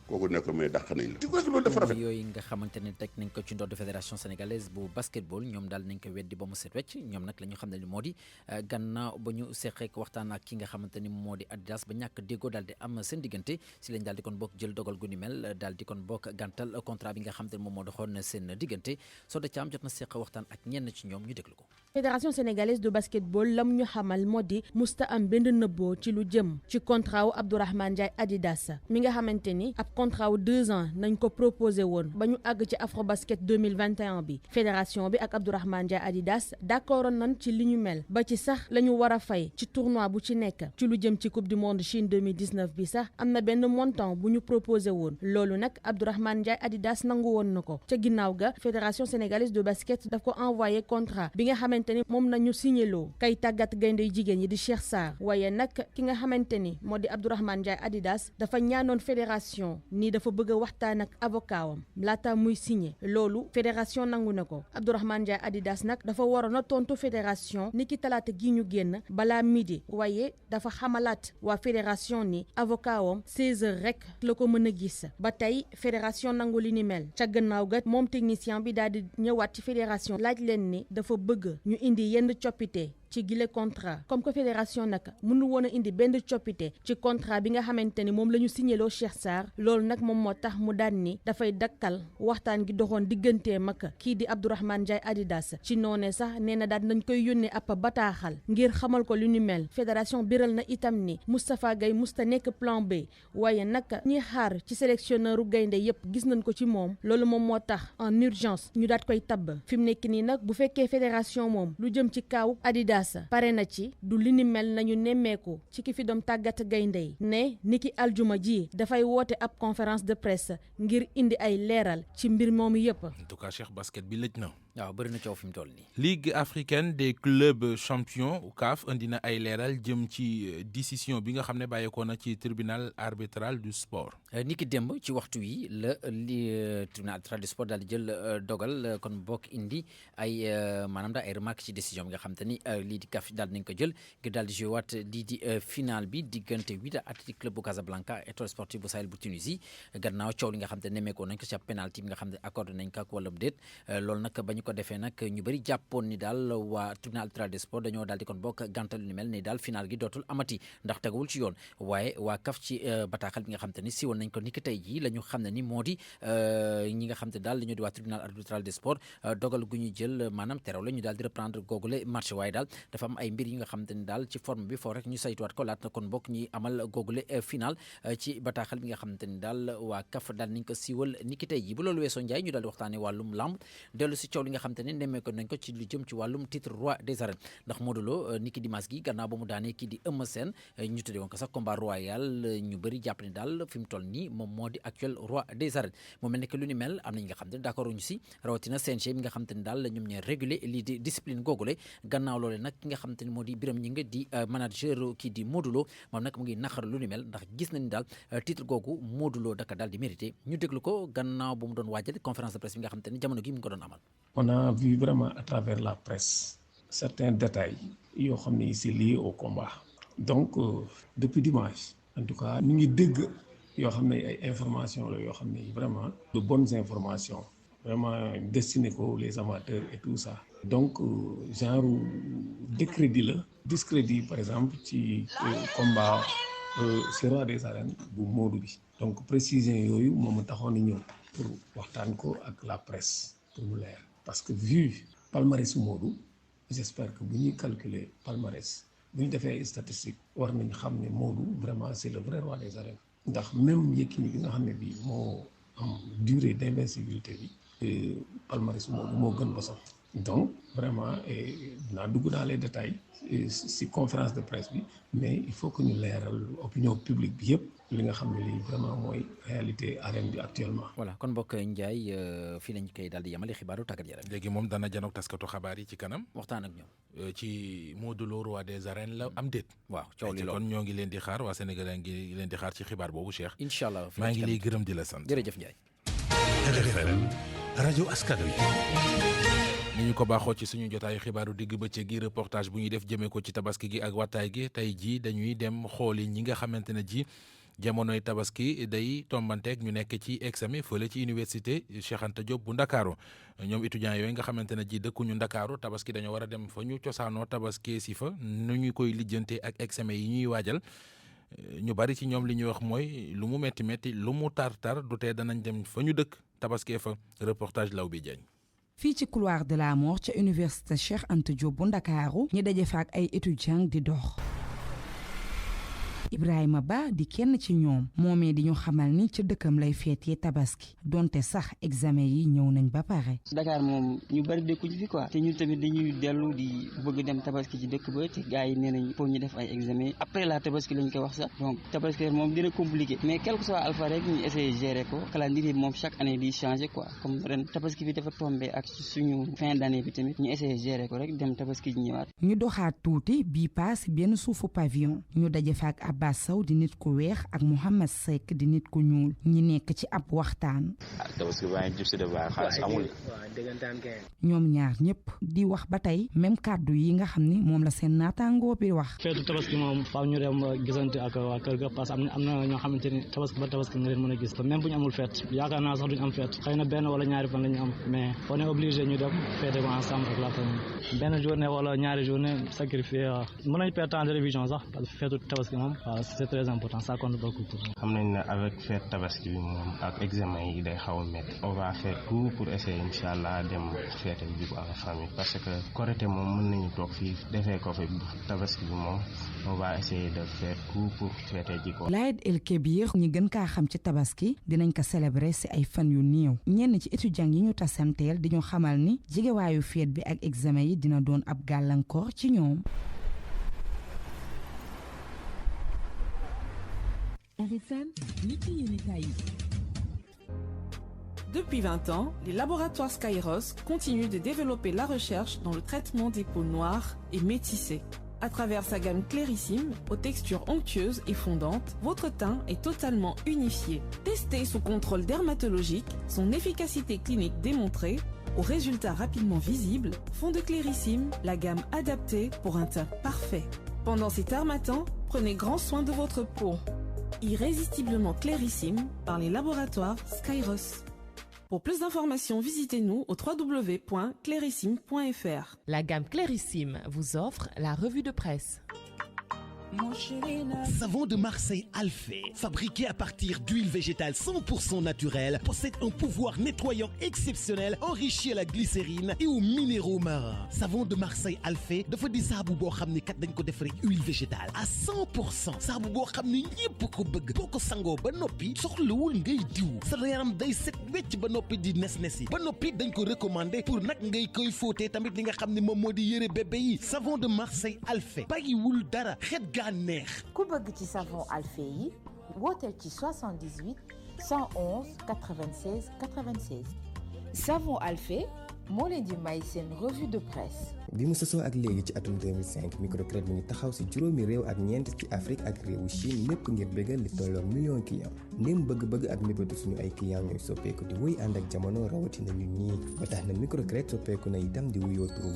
kooku ne ko mais dàq nañ la. di ko loolu dafa rafet. yooyu nga xamante ne teg nañ ko ci ndodd fédération sénégalaise bu basketball ñoom daal nañ ko weddi ba mu set wecc ñoom nag la ñu xam ne moo di gannaaw ba ñu seqeek waxtaan ak ki nga xamante ni moo di Adidas ba ñàkk déggoo daal di am seen diggante si lañ daal di kon bokk jël dogal gu ni mel daal di kon bokk gàntal contrat bi nga xamante ne moom moo doxoon seen diggante Soda Thiam jot na seq waxtaan ak ñenn ci ñoom ñu déglu ko. fédération sénégalaise de basketball lam ñu xamal moo di musta am benn nëbboo ci lu jëm ci contrat wu Abdourahmane Ndiaye Adidas mi nga xamante ni ab contrat wu 2 ans nañ ko proposé woon ba ñu àgg ci Afrobasket 2021 bi fédération bi ak Abdourahmane Ndiaye Adidas d'accord nañ ci li ñu mel ba ci sax la ñu war a fay ci tournoi bu ci nekk ci lu jëm ci coupe du monde Chine 2019 bi sax am na benn montant bu ñu proposé woon loolu nag Abdourahmane Ndiaye Adidas nangu woon na ko ca ginnaaw ga fédération sénégalaise de basket daf ko envoyé contrat bi nga xamante ni moom nañu signéloo kay tàggat gaynde jigéen ñi di Cheikh Sarr waaye nag ki nga xamante ni moo di Abdourahmane Ndiaye Adidas dafa ñaanoon fédération ni dafa bëgg a waxtaan ak avocat wam laata muy signé loolu fédération nangu na ko Abdourahmane Ndiaye Adidas nag dafa waroon a tontu fédération ni ki talaata gi ñu génn balaa midi waaye dafa xamalaat waa fédération ni avocat wam 16h rek la ko mën a gis ba tey fédération nangu li ni mel ca gannaaw ga moom technicien bi daal di ñëwaat ci fédération laaj leen ni dafa bëgg ñu indi yenn coppite ci gile contrat comme que fédération nag mënu woon a indi benn coppite ci contrat bi nga xamante ni moom la ñu signéloo Cheikh Sarr loolu nag moom moo tax mu daan ni dafay dakkal waxtaan gi doxoon diggantee mag kii di Abdourahmane Ndiaye Adidas ci noone sax nee na daal nañ koy yónnee ab bataaxal ngir xamal ko lu ni mel fédération biral na itam ni Moustapha Gueye musta nekk plan B waaye nag ñi xaar ci sélectionneuru gaynde yépp gis nañ ko ci moom loolu moom moo tax en urgence ñu daat koy tabb fi mu nekk nii nag bu fekkee fédération moom lu jëm ci kaw Adidas pare na ci du li ni mel nañu nemmeeku ci ki fi doom tàggat gaynde yi ne niki aljuma ji dafay woote ab conférence de presse ngir indi ay leeral ci mbir moomu yëpp. en tout cas Cheikh basket bi lëj na. waaw bëri na coow fi mu toll nii. Ligue africaine des clubs champions CAF indi na ay leeral jëm ci décision bi nga xam ne bàyyeekoo na ci tribunal arbitral du sport. niki démb ci waxtu wi la tribunal arbitral du sport daal di jël dogal kon bokk indi ay maanaam daal ay remarques ci décision bi nga xam te ni lii di CAF daal nañ ko jël ngir daal di joué waat lii di final bi diggante Wydad Athletic Club bu Casablanca étoile sportive bu Sahel bu Tunisie gannaaw coow li nga xam te nemmeekoo nañ ko ci penalty bi nga xam ne accordé nañ ko ak wala déet loolu nag bañu ko defee nag ñu bëri jàppoon ni daal waa tribunal arbitral des sports dañoo daal di kon bokk gàntal ni mel ni daal final gi dootul amati ndax teguwul ci yoon waaye waa CAF ci bataaxal bi nga xam te ni siwoon nañ ko ni ki tey jii la ñu xam ne ni moo di ñi nga xam te daal dañoo di waa tribunal arbitral des sports dogal gu ñu jël maanaam terew la ñu daal di reprendre googule marché waaye daal dafa am ay mbir yi nga xam te ni daal ci forme bi foo rek ñu saytuwaat ko laata kon bokk ñi amal googule final ci bataaxal bi nga xam te ni daal waa CAF daal nañ ko siiwal ni ki tey jii bu loolu weesoo Njaay ñu daal di waxtaane wàllum lamb dellu si coow li nga xam te ne nemmee ko nañ ko ci lu jëm ci wàllum titre roi des arènes ndax Modou Lo ni ki dimanche gi gannaaw ba mu daanee kii di Eumeu Sène ñu tuddee woon ko sax combat royal ñu bëri jàpp ne daal fi mu toll nii moom moo di actuel roi des arènes mu mel ne que lu ni mel am na ñi nga xam te ne d'accord ñu si rawatina CNG mi nga xam te ne daal ñoom ñooy réguler lii di discipline googule gannaaw loole nag ki nga xam te ne moo di Biram ñi nga di manager kii di Modou Lo moom nag mu ngi naqar lu ni mel ndax gis nañ daal titre googu Modou Lo daka daal di mérité ñu déglu ko gannaaw ba mu doon waajal conférence de presse bi nga xam te ne jamono gi mu ngi ko doon amal. On a vu vraiment à travers la presse certains détails yoo xam ne c'est lié au combat donc depuis dimanche en tout cas ñu ngi dégg yoo xam ne ay informations la yoo xam ne vraiment de bonnes informations vraiment destinées ko les amateurs et tout ça donc genre décrédit la discrédit par exemple ci combat ci roi des arènes bu Modou bi donc précision yooyu moom taxoon na ñëw pour waxtaan ko ak la presse pour mu leer parce que vu palmarès Modou j'espère que bu ñuy calculer palmarès bu ñu defee ay statistiques war nañ xam ne Modou vraiment c'est le vrai roi des arènes ndax même Yékini bi nga xam ne bii moo am durée d'invincibilité bi palmarès Modou moo gën ba sax donc vraiment dinaa dugg dans les détails ci conférence de presse bi mais il faut que ñu leeral opinion publique bi yëpp li nga xam ne lii vraiment mooy réalité arène bi actuellement. voilà kon mbokk Ndiaye fii lañ koy daal di yemale xibaaru tàggat yaram. léegi moom dana janoog taskatu xabaar yi ci kanam. waxtaan ak ñoom. ci Modou Lo roi des arènes la am déet. waaw coow li kon ñoo ngi leen di xaar waa Sénégal a ngi leen di xaar ci xibaar boobu Cheikh. incha allah maa ngi lay gërëm di la sant. jërëjëf Ndiaye. RFM rajo askan wi. ni ñu ko baaxoo ci suñu jotaayu xibaaru digg bëccëg gi reportage bu ñuy def jëmee ko ci tabaski gi ak wattaay gi tey jii dañuy dem xooli ñi nga xamante ne ji jamonoy tabaski day tombanteeg ñu nekk ci examen fële ci université Cheikh Anta Diop bu Ndakaaru ñoom étudiants yooyu nga xamante ne ji dëkkuñu Ndakaaru tabaski dañoo war a dem fa ñu cosaanoo tabaski si fa nu ñu koy lijjante ak examen yi ñuy waajal ñu bari ci ñoom li ñuy wax mooy lu mu metti metti lu mu tar du tee danañ dem fa ñu dëkk tabaskee fa reportage law bi Diagne. fii ci couloir de la mort ca université Cheikh Anta Diop bu Ndakaaru ñu daje fa ak ay étudiants di dox. Ibrahima Ba di kenn ci ñoom moomee di ñu xamal ni ca dëkkam lay feetee tabaski donte sax examen yi ñëw nañ ba pare. Dakar moom ñu bari dëkkuñu fi quoi te ñun tamit dañuy dellu di bëgg dem tabaski ci dëkk ba te gars yi nee nañ pour ñu def ay examen après la tabaski lañ ko wax sax donc tabaski moom dina compliqué mais quel que soit alpha rek ñu essayer gérer ko calendrier moom chaque année di changer quoi comme ren tabaski bi dafa tombé ak suñu fin d'année bi tamit ñu essayer gérer ko rek dem tabaski ji ñëwaat. ñu doxaat tuuti bii paas benn suufu pavillon ñu daje fa ak Abbas Sow di nit ku weex ak Mouhamed Seck di nit ku ñuul ñi nekk ci ab waxtaan. tabaski baa ngi jub si de baax xaalis amul. ñoom ñaar ñëpp di wax ba tey même kàddu yi nga xam ni moom la seen naataangoo bi wax. feetu tabaski moom faaw ñu dem gisante ak waa kër ga parce que am na ñoo xamante ni tabaski ba tabaski nga leen mën a gis même bu ñu amul feet yaakaar naa sax duñu am feet xëy na benn wala ñaari fan la ñu am mais on est obligé ñu dem feete ko ensemble ak la famille benn journée wala ñaari journée sacrifié mën nañ perdre temps de révision sax parce que feetu tabaski moom c'est très important ça compte beaucoup pour nous. xam nañ ne avec fête tabaski bi moom ak examen yi day xaw a métti on va faire tout pour essayer incha allah dem fête ji ko en famille parce que Korité moom mën nañu toog fii defee ko fi tabaski bi moom on va essayer de faire tout pour fête ji ko. Laïd El Kébir ñi gën kaa xam ci tabaski dinañ ko célébrer ci ay fan yu néew ñenn ci étudiants yi ñu tasanteel di ñu xamal ni jegewaayu fête bi ak examen yi dina doon ab gàllankoor ci ñoom. RFM, Depuis 20 ans, les laboratoires Skyros continuent de développer la recherche dans le traitement des peaux noires et métissées. À travers sa gamme Clarissime, aux textures onctueuses et fondantes, votre teint est totalement unifié. Testé sous contrôle dermatologique, son efficacité clinique démontrée, aux résultats rapidement visibles, font de Clarissime la gamme adaptée pour un teint parfait. Pendant cet harmattan, prenez grand soin de votre peau. Irrésistiblement Clarissime par les laboratoires Skyros. Pour plus d'informations, visitez-nous au www.clarissime.fr. La gamme Clarissime vous offre la revue de presse. Savon de Marseille Alphé, fabriqué à partir d'huile végétale 100% naturelle, possède un pouvoir nettoyant exceptionnel, enrichi à la glycérine et aux minéraux marins. Savon de Marseille Alphé dafa di saabu boo xam ne kat dañ ko def rek huile végétale à 100%. saabu boo xam ne ñépp ko bëgg boo ko sangoo ba noppi soxlawul ngay diw sa yaram day set wecc ba noppi di nes-nes yi ba noppi dañ ko recommandé pour nag ngay koy fóotee tamit li nga xam ne moom moo di yëre bébé yi. Savon de Marseille Alphé bàyyiwul dara xet gaa neex. ku bëgg ci savon Alphé yi wooteel ci 78 111 96 96 savon Alphé moo leen di may seen revue de presse. bi mu sosoo ak léegi ci atum 2005 microcrédit mi ngi taxaw si juróomi réew ak ñeent ci Afrique ak réewu Chine lépp ngir bégal li tolloog million client ndéem bëgg-bëgg ak mébétu suñu ay client ñooy soppeeku di wéy ànd ak jamono rawatina ñun ñii ba tax na microcrédit soppeeku na itam di wuyoo turu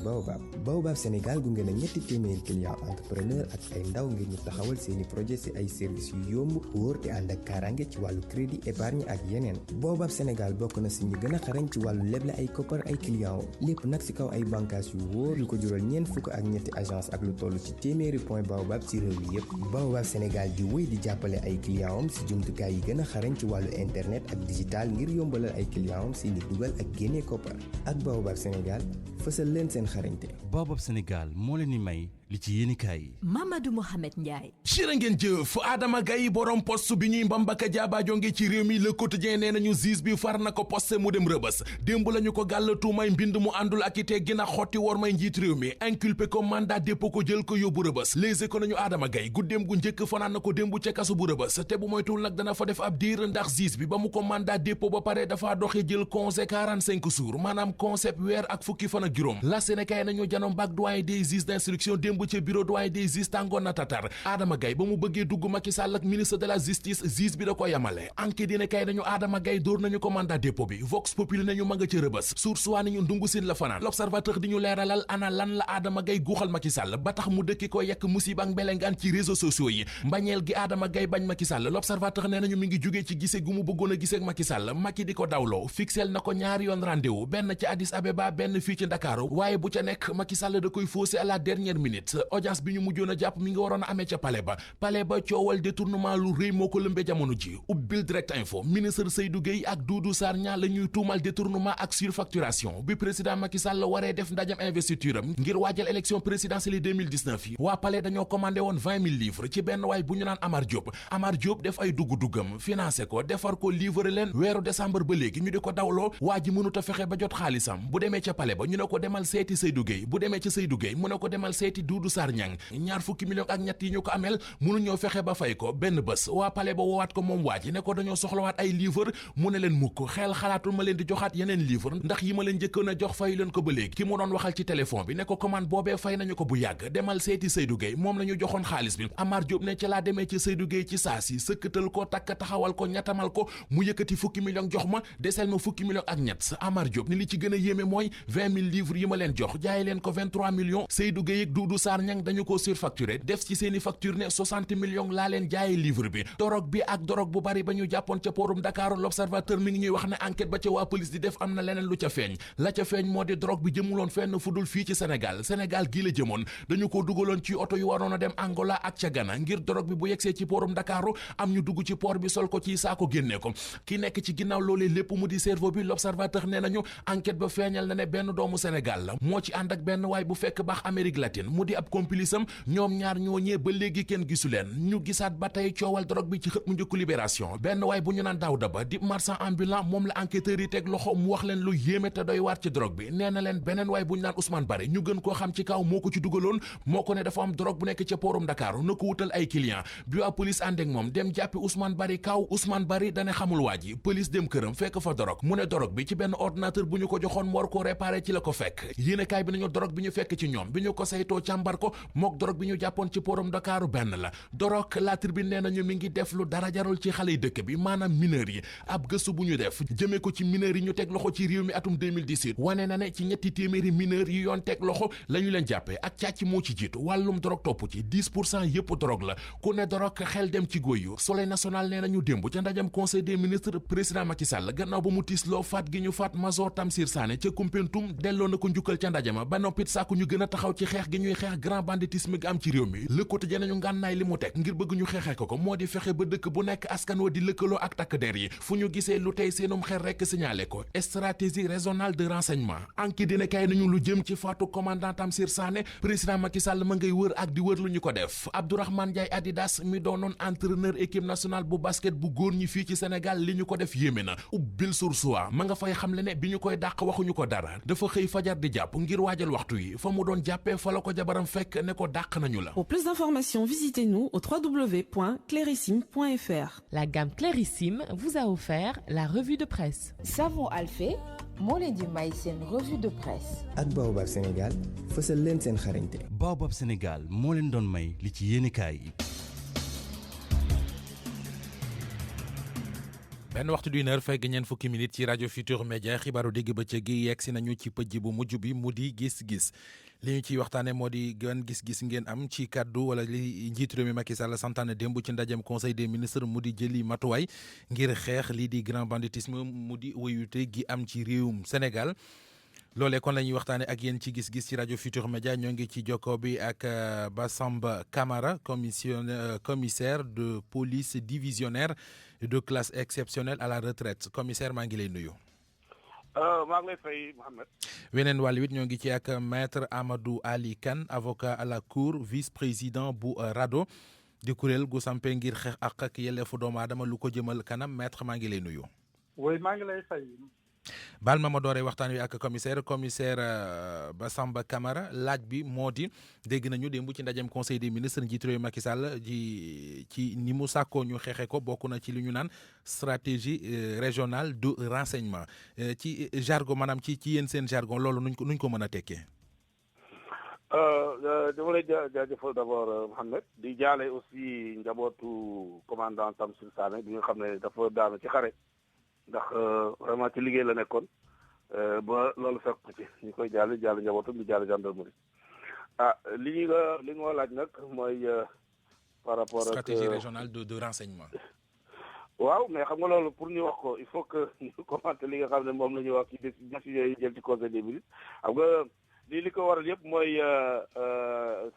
Baobab Sénégal gunge na ñetti téeméeri client entrepreneur ak ay ndaw ngir ñu taxawal seeni projet si ay services yu yomb wóor te ànd ak kaaraange ci wàllu crédit épargne ak yeneen Baobab Sénégal bokk na si ñi gën a xarañ ci wàllu leble ay koppar ay client lépp nag si kaw ay bànqaas yu wóor yu ko jural ñeent fukk ak ñetti agence ak lu toll ci téeméeri point Baobab ci réew mi yépp Baobab Sénégal di wéy di jàppale ay client am si jumtukaay yi gën a xarañ ci wàllu internet ak digital ngir yombalal ay client am si ni dugal ak génne koppar ak Baobab Sénégal fësal leen seen xarañte. Baobab Sénégal moo leen di may li ci yéenekaay yi. Mamadou Mohamed Ndiaye. jërë ngeen jëf Adama Gaye borom poste bi ñuy mbambaka jaabaajonge ci réew mi Le Quotidien nee nañu juge bi far na ko poste mu dem rëbës démb lañu ko gàll tuumay mbind mu àndul ak ite gën a xotti war may njiit réew mi inculpé ko mandat dépôt ko jël ko yóbbu rëbës Les Échos nañu Adama Gaye guddeem gu njëkk fanaan na ko démb ca kasu bu rëbës te bu moytul nag dana fa def ab diir ndax juge bi ba mu ko mandat dépôt ba pare dafa doxe jël congé 45 jours maanaam congé weer ak fukki fan ak ak juróom la Sénégal nañu janoom baak doyen des juges d'instruction démb ca bureau doyen des juges tàngoon na tatar Adama Gaye ba mu bëggee dugg Macky Sall ak ministre de la justice juge bi da ko yamale enquête dina kay nañu Adama Gaye dóor nañu ko mandat dépôt bi Vox Populi nañu ma nga ca rëbës source waa nañu ndungu sin la fanaan l'observateur di ñu leeralal ana lan la Adama Gaye guuxal Macky Sall ba tax mu dëkki ko yekk musiba ak mbelengaan ci réseaux sociaux yi mbañeel gi Adama Gaye bañ Macky Sall l'observateur nee nañu mi ngi jógee ci gise gu mu bëggoon a gisee ak Macky Sall Macky di ko dawloo fixel na ko ñaari yoon rendez-vous benn ci Addis Abeba benn fii ci Ndakaaru waaye bu ca nekk Macky Sall da koy faussé à la dernière minute audience bi ñu mujjoon a jàpp mi ngi waroon a amee ca palais ba coowal détournement lu rëy moo ko lëmbee jamono ji ubbil direct info ministre Seydou Gueye ak Doudou Sarr ñaa la ñuy tuumal détournement ak surfacturation bi président Macky Sall waree def ndajam investiture am ngir waajal élection présidentielle 2019 yi waa palais dañoo commandé woon 20 000 livres ci benn waay bu ñu naan Amar Diop def ay dugg-duggam financé ko defar ko livre leen weeru décembre ba léegi ñu di ko dawloo waa ji mënut a fexe ba jot xaalisam bu demee ca palais ba ñu ne ko demal seeti Seydou Gueye bu demee ca Seydou Gueye mu ne ko demal seeti Doudou Sarr ñang ñaar fukki millions ak ñett yi ñu ko amel mënuñoo fexe ba fay ko benn bés waa palais ba woowaat ko moom waa ji ne ko dañoo soxlawaat ay livre mu ne leen mukk xel xalaatul ma leen di joxaat yeneen livre ndax yi ma leen njëkkoon a jox fay leen ko ba léegi ki mu doon waxal ci téléphone bi ne ko commande boobee fay nañu ko bu yàgg demal seeti Seydou Gueye moom la ñu joxoon xaalis bi Amar Diop ne ca laa demee ci Seydou Gueye ci saa si sëkkatal ko takk taxawal ko ñettamal ko mu yëkkati fukki millions jox ma desel ma fukki millions ak ñett Amar Diop ni li ci gën a yéeme mooy 20 000 livres yi ma leen jox jaay leen ko 23 millions Seydou Gueye ak Doudou Sarr ñang dañu ko surfacturé def ci seeni facture ne 60 millions laa leen jaaye livre bi dorog bi ak dorog bu bari ba ñu jàppoon ca porum Dakar l'observateur mi ngi ñuy wax ne enquête ba ca waa police di def am na leneen lu ca feeñ la ca feeñ moo di dorog bi jëmuloon fenn fudul fii ci Sénégal gii la jëmoon dañu ko dugaloon ci oto yu waroon a dem Angola ak ca Ghana ngir dorog bi bu yegsee ci porum Dakar am ñu dugg ci port bi sol ko ci saako génnee ko ki nekk ci ginnaaw loolee lépp mu di cerveau bi l'observateur nee nañu enquête ba feeñal na ne benn doomu Sénégal la moo ci ànd ak benn waay bu fekk baax Amérique latine mu di ab complice am ñoom ñaar ñooñee ba léegi kenn gisu leen ñu gisaat ba tey coowal drogue bi ci xët mu njëkku libération benn waay bu ñu naan Daouda Ba di marchand ambulant moom la enquêteurs yi teg loxo mu wax leen lu yéeme te doy waar ci drogue bi nee na leen beneen waay bu ñu naan Ousmane Bari ñu gën koo xam ci kaw moo ko ci dugaloon moo ko ne dafa am drogue bu nekk ca porum Dakar na ko wutal ay client bi waa police ànd ak moom dem jàppi Ousmane Bari kaw Ousmane Bari dane xamul waa ji police dem këram fekk fa drogue mu ne drogue bi ci benn ordinateur bu ñu ko joxoon mu war koo réparé ci la ko fekk yéenekaay bi nañu drogue bi ñu fekk ci ñoom bi ñu ko saytoo càmbar ko mook drogue bi ñu jàppoon ci porum Dakar benn la drogue la Tribune nee nañu mi ngi def lu dara jarul ci xale yi dëkk bi maanaam mineurs yi ab gëstu bu ñu def jëmee ko ci mineurs yi ñu teg loxo ci réew mi atum 2018 wane na ne ci ñetti téeméeri mineurs yi yoon teg loxo la ñu leen jàppee ak càcc moo ci jiitu wàllum drogue topp ci 10% yëpp drogue la ku ne drogue xel dem ci góy yu Soleil national nee nañu démb ca ndajam conseil des ministres président Macky Sall gannaaw ba mu tiisloo faat gi ñu faat Major Tamsir Sané ca Koumpentoum delloo na ko njukkal ca ndajama ba noppit sàkku ñu gën a taxaw ci xeex gi ñuy xeex grand banditisme gi am ci réew mi Le Quotidien nañu ngànnaay li mu teg ngir bëgg ñu xeexee ko moo di fexe ba dëkk bu nekk askan wa di lëkkaloo ak takk der yi fu ñu gisee lu tey seenum xel rekk signalé ko stratégie régionale de renseignement anki dina kay nañu lu jëm ci faatu commandant Tamsir Sané président Macky Sall ma ngay wër ak di wër lu ñu ko def Abdourahmane Ndiaye Adidas mi doonoon entraîneur équipe nationale bu basket bu góor ñi fii ci Sénégal li ñu ko def yéeme na ubbil source ma nga fay xamle ne bi ñu koy dàq waxuñu ko dara dafa xëy fajar di jàpp ngir waajal waxtu yi fa mu doon jàppee fa la ko jabaram fekk ne ko dàq nañu la. Pour plus d'informations, visitez-nous au www.clarissime.fr. La gamme Clarissime vous a offert la revue de presse. Savon Alphé moo leen di may seen revue de presse. ak Baobab Sénégal fësal leen seen xarañte. Baobab Sénégal moo leen doon may li ci yéenekaay yi. benn waxtu du heure fekk ñeent fukki minutes ci rajo Futur Média xibaaru digg bëccëg gi yegg si nañu ci pëj bu mujj bi mu di gis-gis li ñu ciy waxtaane moo di gën gis-gis ngeen am ci kaddu wala li njiitu réew mi Macky Sall santaane démb ci ndajem conseil des ministres mu di jëli matuwaay ngir xeex lii di grand banditisme mu di wëyute gi am ci réewum Sénégal. loolee kon la ñuy waxtaanee ak yéen ci gis-gis ci rajo Futur Média ñoo ngi ci jokkoo bi ak Bassamba Camara commissaire de police divisionnaire de classe exceptionnelle à la retraite commissaire maa ngi lay nuyu. maa ngi lay fay Mohamed. weneen wàll wit ñoo ngi ci ak maître Amadou Ali Kane avocat à la cour vice-président bu RADDHO di kuréel gu sampe ngir xeex ak yelleefu doomu aadama lu ko jëmal kanam maître maa ngi lay nuyu. oui maa ngi lay fay baal ma dooree waxtaan wi ak commissaire Bassamba Camara laaj bi moo di dégg nañu démb ci ndajem conseil des ministres njiitu réew Macky Sall ci ni mu sàkkoo ñu xeexe ko bokk na ci li ñu naan stratégie régionale de renseignement ci jargon maanaam ci yéen seen jargon loolu nuñ ko mën a tekkee. dama lay jaajëfal d'abord Mohamed di jaale aussi njabootu commandant Tamsir Sané bi nga xam ne dafa daanu ci xare ndax vraiment ci liggéey la nekkoon ba loolu fekk ci ñu koy jaale njabootu di jaale gendarmerie li nga laaj nag mooy par rapport ak stratégie régionale de renseignement. waaw mais xam nga loolu pour ñu wax ko il faut que ñu commenter li nga xam ne moom la ñuy wax ci décision yi jël ci conseil des ministres xam nga li ko waral yëpp mooy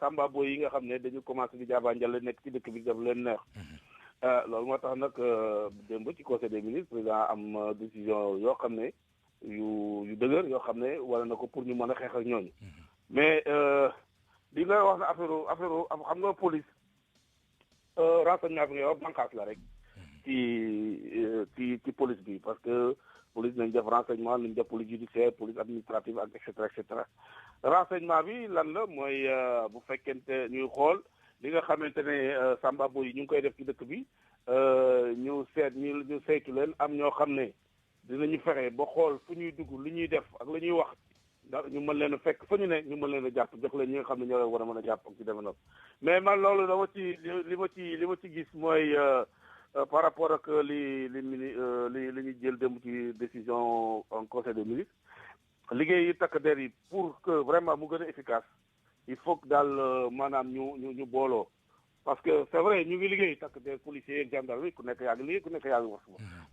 samba boy yi nga xam ne dañu commencé di jaabaa njël nekk ci dëkk bi def leen neex loolu moo tax nag démb ci conseil des ministres président am décision yoo xam ne yu dëgër yoo xam ne wala na ko pour ñu mën a xeex ak ñooñu mais li nga wax ne affaire xam nga police renseignement bi nga wax bànqaas la rek ci police bi parce que police nañ def renseignement nañ def police judiciaire police administrative ak et cetera renseignement bi lan la mooy bu fekkente ñuy xool li nga xamante ne samba boy yi ñu ngi koy def ci dëkk bi ñu saytu leen am ñoo xam ne dinañu fexe ba xool fu ñuy dugg li ñuy def ak la ñuy wax ndax ñu mën leen a fekk fa ñu ne ñu mën leen a jàpp jox leen ñi nga xam ne ñoo leen war a mën a jàpp ak ci demee noonu mais man loolu dama ci li ma ci gis mooy par rapport ak li ñu jël dem ci décision en conseil des ministres liggéey yi takk der yi pour que vraiment mu gën a efficace il faut que daal maanaam ñu booloo parce que c'est vrai ñu ngi liggéey takk der policiers ak gendarme ku nekk yaa ngi liggéey ku nekk yaa ngi wax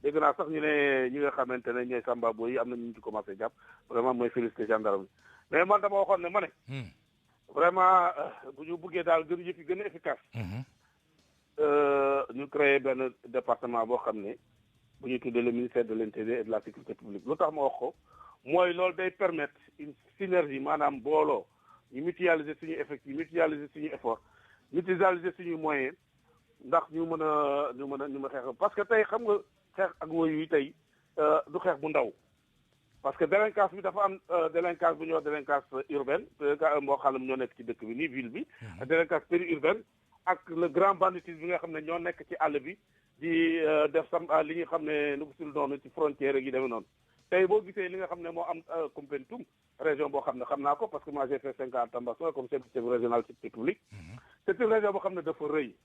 dégg naa sax ñu ne ñi nga xamante ne ñooy samba boy yi am na ñu ci commencé jàpp vraiment mooy félicité gendarme mais man dama waxoon ne ma ne vraiment bu ñu bëggee daal gën yëf yi gën a efficace ñu créé benn département boo xam ne bu ñu tuddee le ministère de l'intérieur et de la sécurité publique lu tax ma wax ko mooy loolu day permettre une synergie maanaam booloo ñu mutualiser suñu effectif mutualiser suñu effort mutualiser suñu moyen ndax ñu mën a xeex parce que tey xam nga xeex ak woyu yi tey du xeex bu ndaw parce que délinquance bi dafa am délinquance bu ñuy wax délinquance urbaine moo xam ne ñoo nekk ci dëkk bi nii ville bi ak délinquance périurbaine ak le grand banditisme bi nga xam ne ñoo nekk ci àll bi di def li nga xam ne nu sul noonu ci frontière yi demee noonu tey boo gisee li nga xam ne moo am Koumpentoum région boo xam ne xam naa ko parce que moi j'ai fait 5 ans à Tambacounda comme chef régional sécurité publique c'est une région boo xam ne dafa rëy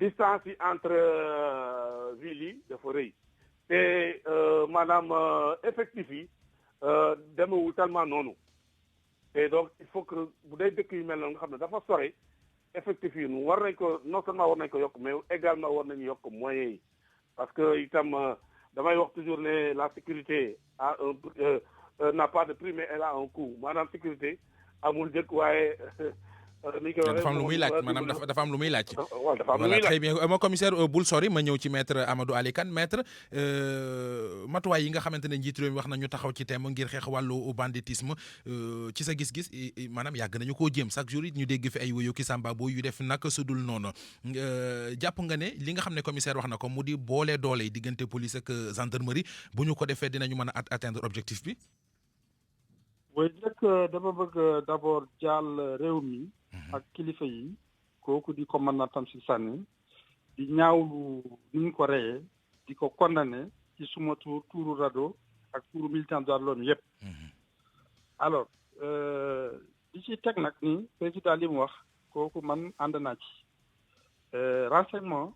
distance yi entre villes yi dafa rëy te maanaam effectif yi demewul tellement noonu te donc il faut que bu dee dëkk yu mel noonu nga xam ne dafa sore effectif yi war nañ ko non seulement war nañ ko yokk mais également war nañu yokk moyens yi parce que itam damay wax toujours ne la sécurité a n'a pas de prix mais elle a un coût maanaam sécurité amul njëkk waaye dafa am lu muy laaj maanaam dafa am lu muy laaj. waaw dafa am lu muy laaj très bien mon commissaire bul sori ma ñëw ci maître Amadou Ali Kane maître matuwaay yi nga xamante ne njiitu réew mi wax nañu taxaw ci thème ngir xeex wàllu banditisme ci sa gis-gis maanaam yàgg nañu koo jéem chaque jour it ñu dégg fi ay woyo ki samba boo yu def naka sudul noonu jàpp nga ne li nga xam ne commissaire wax na ko mu di boole doole yi diggante police ak gendarmerie bu ñu ko defee dinañu mën a atteindre objectif bi. mooy njëkk dama bëgg d'abord jàll réew mi ak kilifa yi kooku di commandant Tamsir Sané di ñaawlu ni ñu ko reyee di ko condamné ci suma tuuru rajo ak tuuru militant droits de l'homme yëpp alors di ci teg nag ni président li mu wax kooku man ànd naa ci renseignement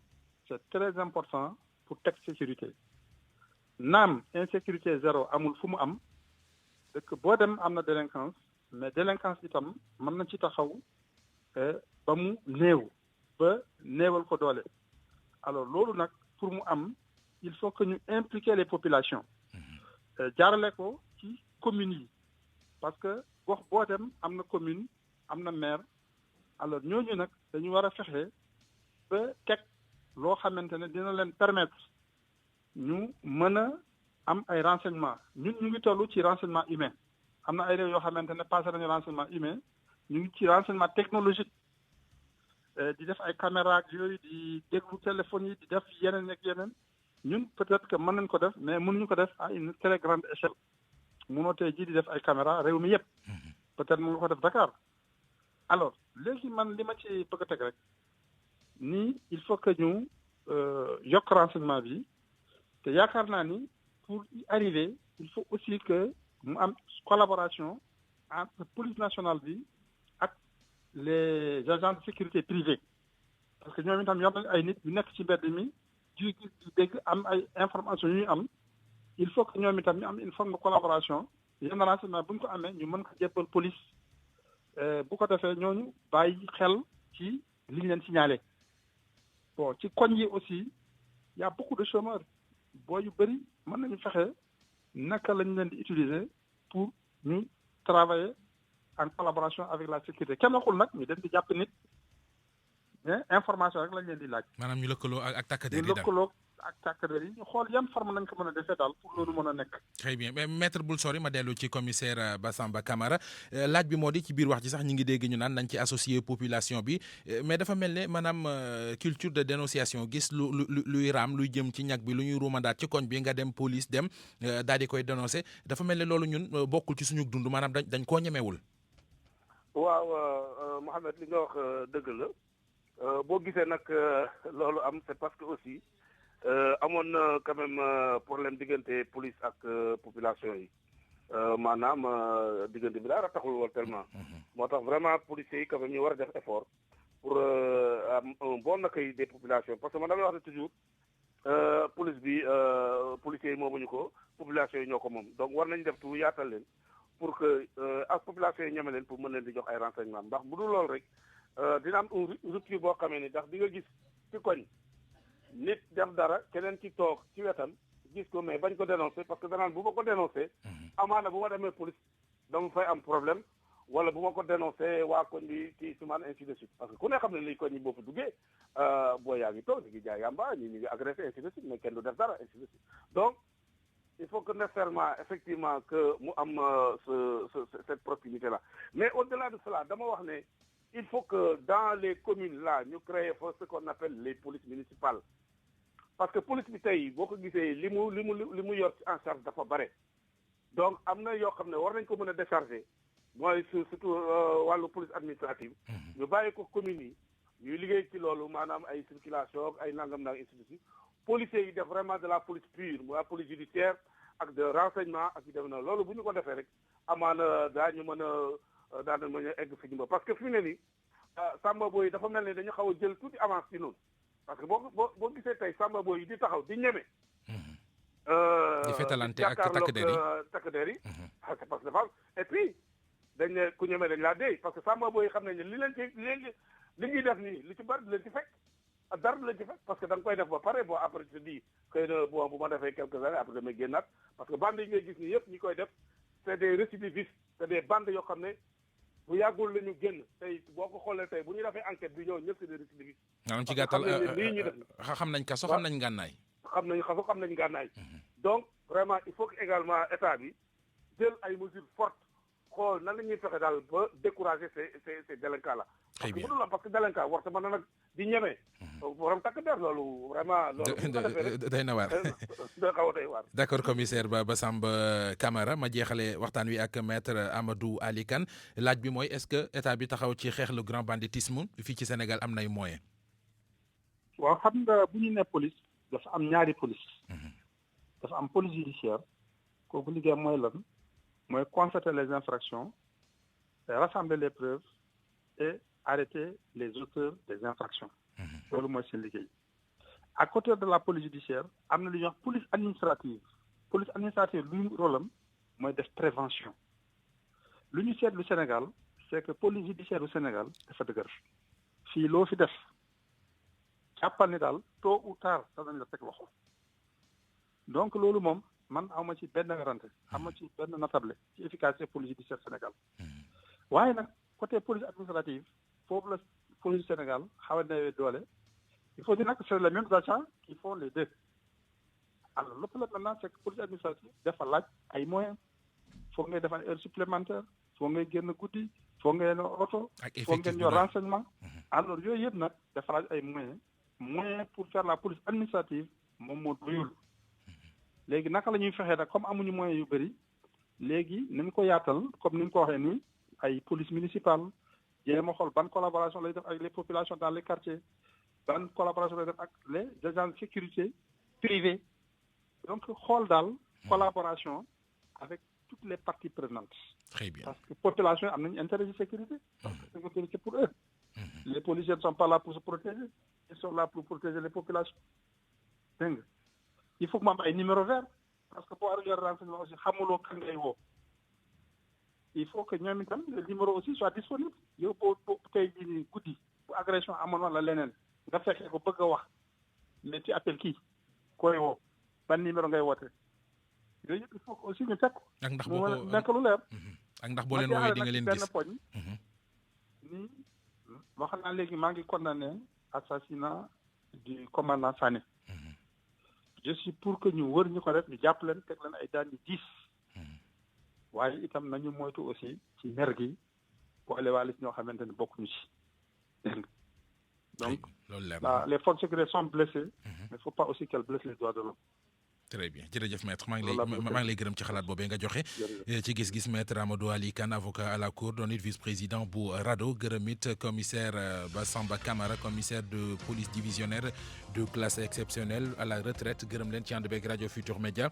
c'est très important pour teg sécurité naam insécurité zéro amul fu mu am dëkk boo dem am na délinquance mais délinquance itam mën na ci taxaw ba mu néew ba néewal ko doole alors loolu nag pour mu am il faut que ñu impliquer les populations jaarale ko ci communes yi parce que gox boo dem am na commune am na maire alors ñooñu nag dañu war a fexe ba teg loo xamante ne dina leen permettre ñu mën a am ay renseignements ñun ñu ngi toll ci renseignement humain am na ay réew yoo xamante ne passé nañu renseignement humain ñu ngi ci renseignement technologique di def ay caméra ak yooyu di déglu téléphone yi di def yeneen ak yeneen ñun peut-être que mën nañ ko def mais mënuñu ko def à une très grande échelle mënoo tey jii di def ay caméra réew mi yëpp peut-être mën nga ko def Dakar alors léegi man li ma ci bëgg a teg rek nii il faut que ñu yokk renseignement bi te yaakaar naa ni pour y arriver il faut aussi que mu am collaboration entre police nationale bi ak les agents de sécurité privés parce que ñoom itam yor nañ ay nit yu nekk ci mbedd mi di dégg am ay information yu ñu am il faut que ñoom itam ñu am une forme de collaboration yenn renseignement bu ñu ko amee ñu mën ko jébbal police bu ko defee ñooñu bàyyi xel ci li ñu leen signalé bon ci koñ yi aussi y a beaucoup de chômeurs boo yu bëri mën nañu fexe naka lañu leen di utiliser pour ñu travailler en collaboration avec la sécurité kenn waxul nag ñu dem di jàpp nit mais information rek lañ leen di laaj. maanaam ñu lëkkaloo ak takk-der yi ñu lëkkaloo ak takk-der yi ñu xool yan forme nañ ko mën a defee daal pour loolu mën a nekk. très bien mais maître bul sori ma dellu ci commissaire Bassamba Camara laaj bi moo di ci biir wax ci sax ñi ngi dégg ñu naan nañ ci associer population bi mais dafa mel ne maanaam culture de dénonciation gis luy raam luy jëm ci ñag bi lu ñuy ruumandaat ci koñ bi nga dem police dem daal di koy dénoncer dafa mel ne loolu ñun bokkul ci suñu dund maanaam dañ koo ñemewul. waaw Mohamed li nga wax dëgg la boo gisee nag loolu am c'est parce que aussi amoon na quand même problème diggante police ak population yi maanaam diggante bi daal taxul woon tellement moo tax vraiment policiers yi quand même ñu war a def effort pour am un bon accueil des populations parce que man damay wax ne toujours police bi policiers yi moomuñu ko population yi ñoo ko moom donc war nañu def tout yaatal leen pour que ak population yi ñeme leen pour mën leen di jox ay renseignements ndax bu dul loolu rek dina am une rupture boo xamee ni ndax di nga gis ci koñ nit def dara keneen ci toog ci wetam gis ko mais bañ ko dénoncer parce que danaan bu ma ko dénoncer amaana bu ma demee police dama fay am problème wala bu ma ko dénoncer waa koñ bi ci sumaan ainsi de suite parce que ku ne xam ne liy koñ yi boo fa duggee boo yaa ngi toog ñu ngi jaay yamba ñu ngi agressé ainsi de suite mais kenn du def dara ainsi de suite donc il faut que nécessairement effectivement que mu am cette proximité là mais au-delà de cela dama wax ne il faut que dans les communes là ñu créer fa ce qu'on appelle les polices municipales parce que police bi tey boo ko gisee li mu yor en charge dafa bare donc am na yoo xam ne war nañ ko mën a décharger mooy surtout wàllu police administrative ñu bàyyi ko communes yi ñuy liggéey ci loolu maanaam ay circulation ay nangam institution policiers yi def vraiment de la police pure mooy la police judiciaire ak de renseignement ak yu dem na loolu bu ñu ko defee rek amaana daañu mën a daana mën a egg fi ñu ba parce que fi mu ne nii Samba Boy dafa mel ne dañu xaw a jël tuuti avance ci noonu parce que boo gisee tey Samba Boy yi di taxaw di ñeme di fetalante ak takk der yi c'est parce que dafa et puis dañ ne ku ñeme dañ laa dee parce que Samba Boy yi xam nañ ne li ñuy def nii li ci bari leen ci fekk dara leen ci fekk parce que da nga koy def ba pare bon après tu te dis xëy na bon bu ma defee quelques années après damay génnaat parce que bande yi ngay gis nii yëpp ñi koy def c'est des récidivistes c'est des bandes yoo xam ne bu yàggul la ñu génn tey boo ko xoolee tey bu ñu defee enquête bi ñëw ñëpp c'est des récidivistes. maanaam ci gàttal xam nañ kaso xam nañ ngànnaay. xam nañ kaso xam nañ ngànnaay. donc vraiment il faut que également état bi jël ay mesures fortes xool nan la ñuy fexe daal ba décourager ces délinquants là. très bien parce que délinquant war ta mën na nag di ñeme. borom takk der loolu vraiment. loolu day na waar day xaw a day waar. d'accord commissaire Bassamba Camara ma jeexale waxtaan wi ak maître Amadou Ali Kane laaj bi mooy est-ce que état bi taxaw ci xeex le grand banditisme fii ci Sénégal am nay moyens. waaw xam nga bu ñu nee police dafa am ñaari police. dafa am police judiciaire kooku liggéey mooy lan mooy constater les infractions rassembler les preuves et arrêter les auteurs des infractions. loolu mooy seen liggéey. à côté de la police judiciaire am na lu ñuy wax police administrative. police administrative luy rôle am mooy def prévention. lu ñu seetlu Sénégal c'est que police judiciaire du Sénégal dafa dëgër. fii loo fi def jàppal ni daal tôt ou tard danañ la teg loxo. donc loolu moom man awma ci benn garantie awma ci benn natable ci efficacité police judiciaire Sénégal. waaye nag côté police administrative foofu la police Sénégal xaw a néewee doole. il faut dire que c'est les mêmes agents qui font les deux. alors le problème maintenant c'est que police administrative dafa laaj ay moyens foog ngay def ay heures supplémentaires foog ngay génn guddi foog ngay yor oto. foog ngeen yor renseignement. alors yooyu yëpp nag dafa laaj ay moyens pour faire la police administrative moom moo doyul léegi naka la ñuy fexee nag comme amuñu moyens yu bëri léegi nañ ko yaatal comme ni ñu ko waxee nii ay police municipale jéem a xool ban collaboration lay def avec les populations dans les quartiers ban collaboration lay def ak les agents de sécurité privés donc xool daal collaboration avec toutes les parties prenantes. Très bien. Parce que la population a un intérêt de sécurité. Parce que c'est sécurité pour eux. Les policiers ne sont pas là pour se protéger. Ils sont là pour protéger les populations. Donc, il faut que je ait un numéro vert. Parce que pour arriver à renseignement aussi, il faut que le numéro aussi soit disponible. Il faut que une agression à mon la lenen. Nga fekk ko bëgg wax. Mais tu appelles qui? Koy wo. Ban numéro ngay woté? Yooyu il faut aussi ñu fekk. Ak ndax boo ko nekk lu leer. Ak ndax boo leen woowee di nga leen gis. Ni wax naa léegi maa ngi condamné assassinat du commandant Sané. Je suis pour que ñu wër ñu ko def ñu jàpp leen teg leen ay daan yu 10. waaye itam nañu moytu aussi ci mer gi boole waale ci ñoo xamante ne bokkuñu ci. Donc les forces de sécurité sont blessées. Mais il ne faut pas aussi qu'elles blessent les droits de l'homme. Très bien jërëjëf maître maa ngi lay gërëm ci xalaat boobee nga joxe ci gis-gis maître Amadou Ali Kane avocat à la cour doon it vice-président bu RADDHO gërëm it commissaire Bassamba Camara commissaire de police divisionnaire de classe exceptionnelle à la retraite gërëm leen ci ànd beeg rajo Futur Média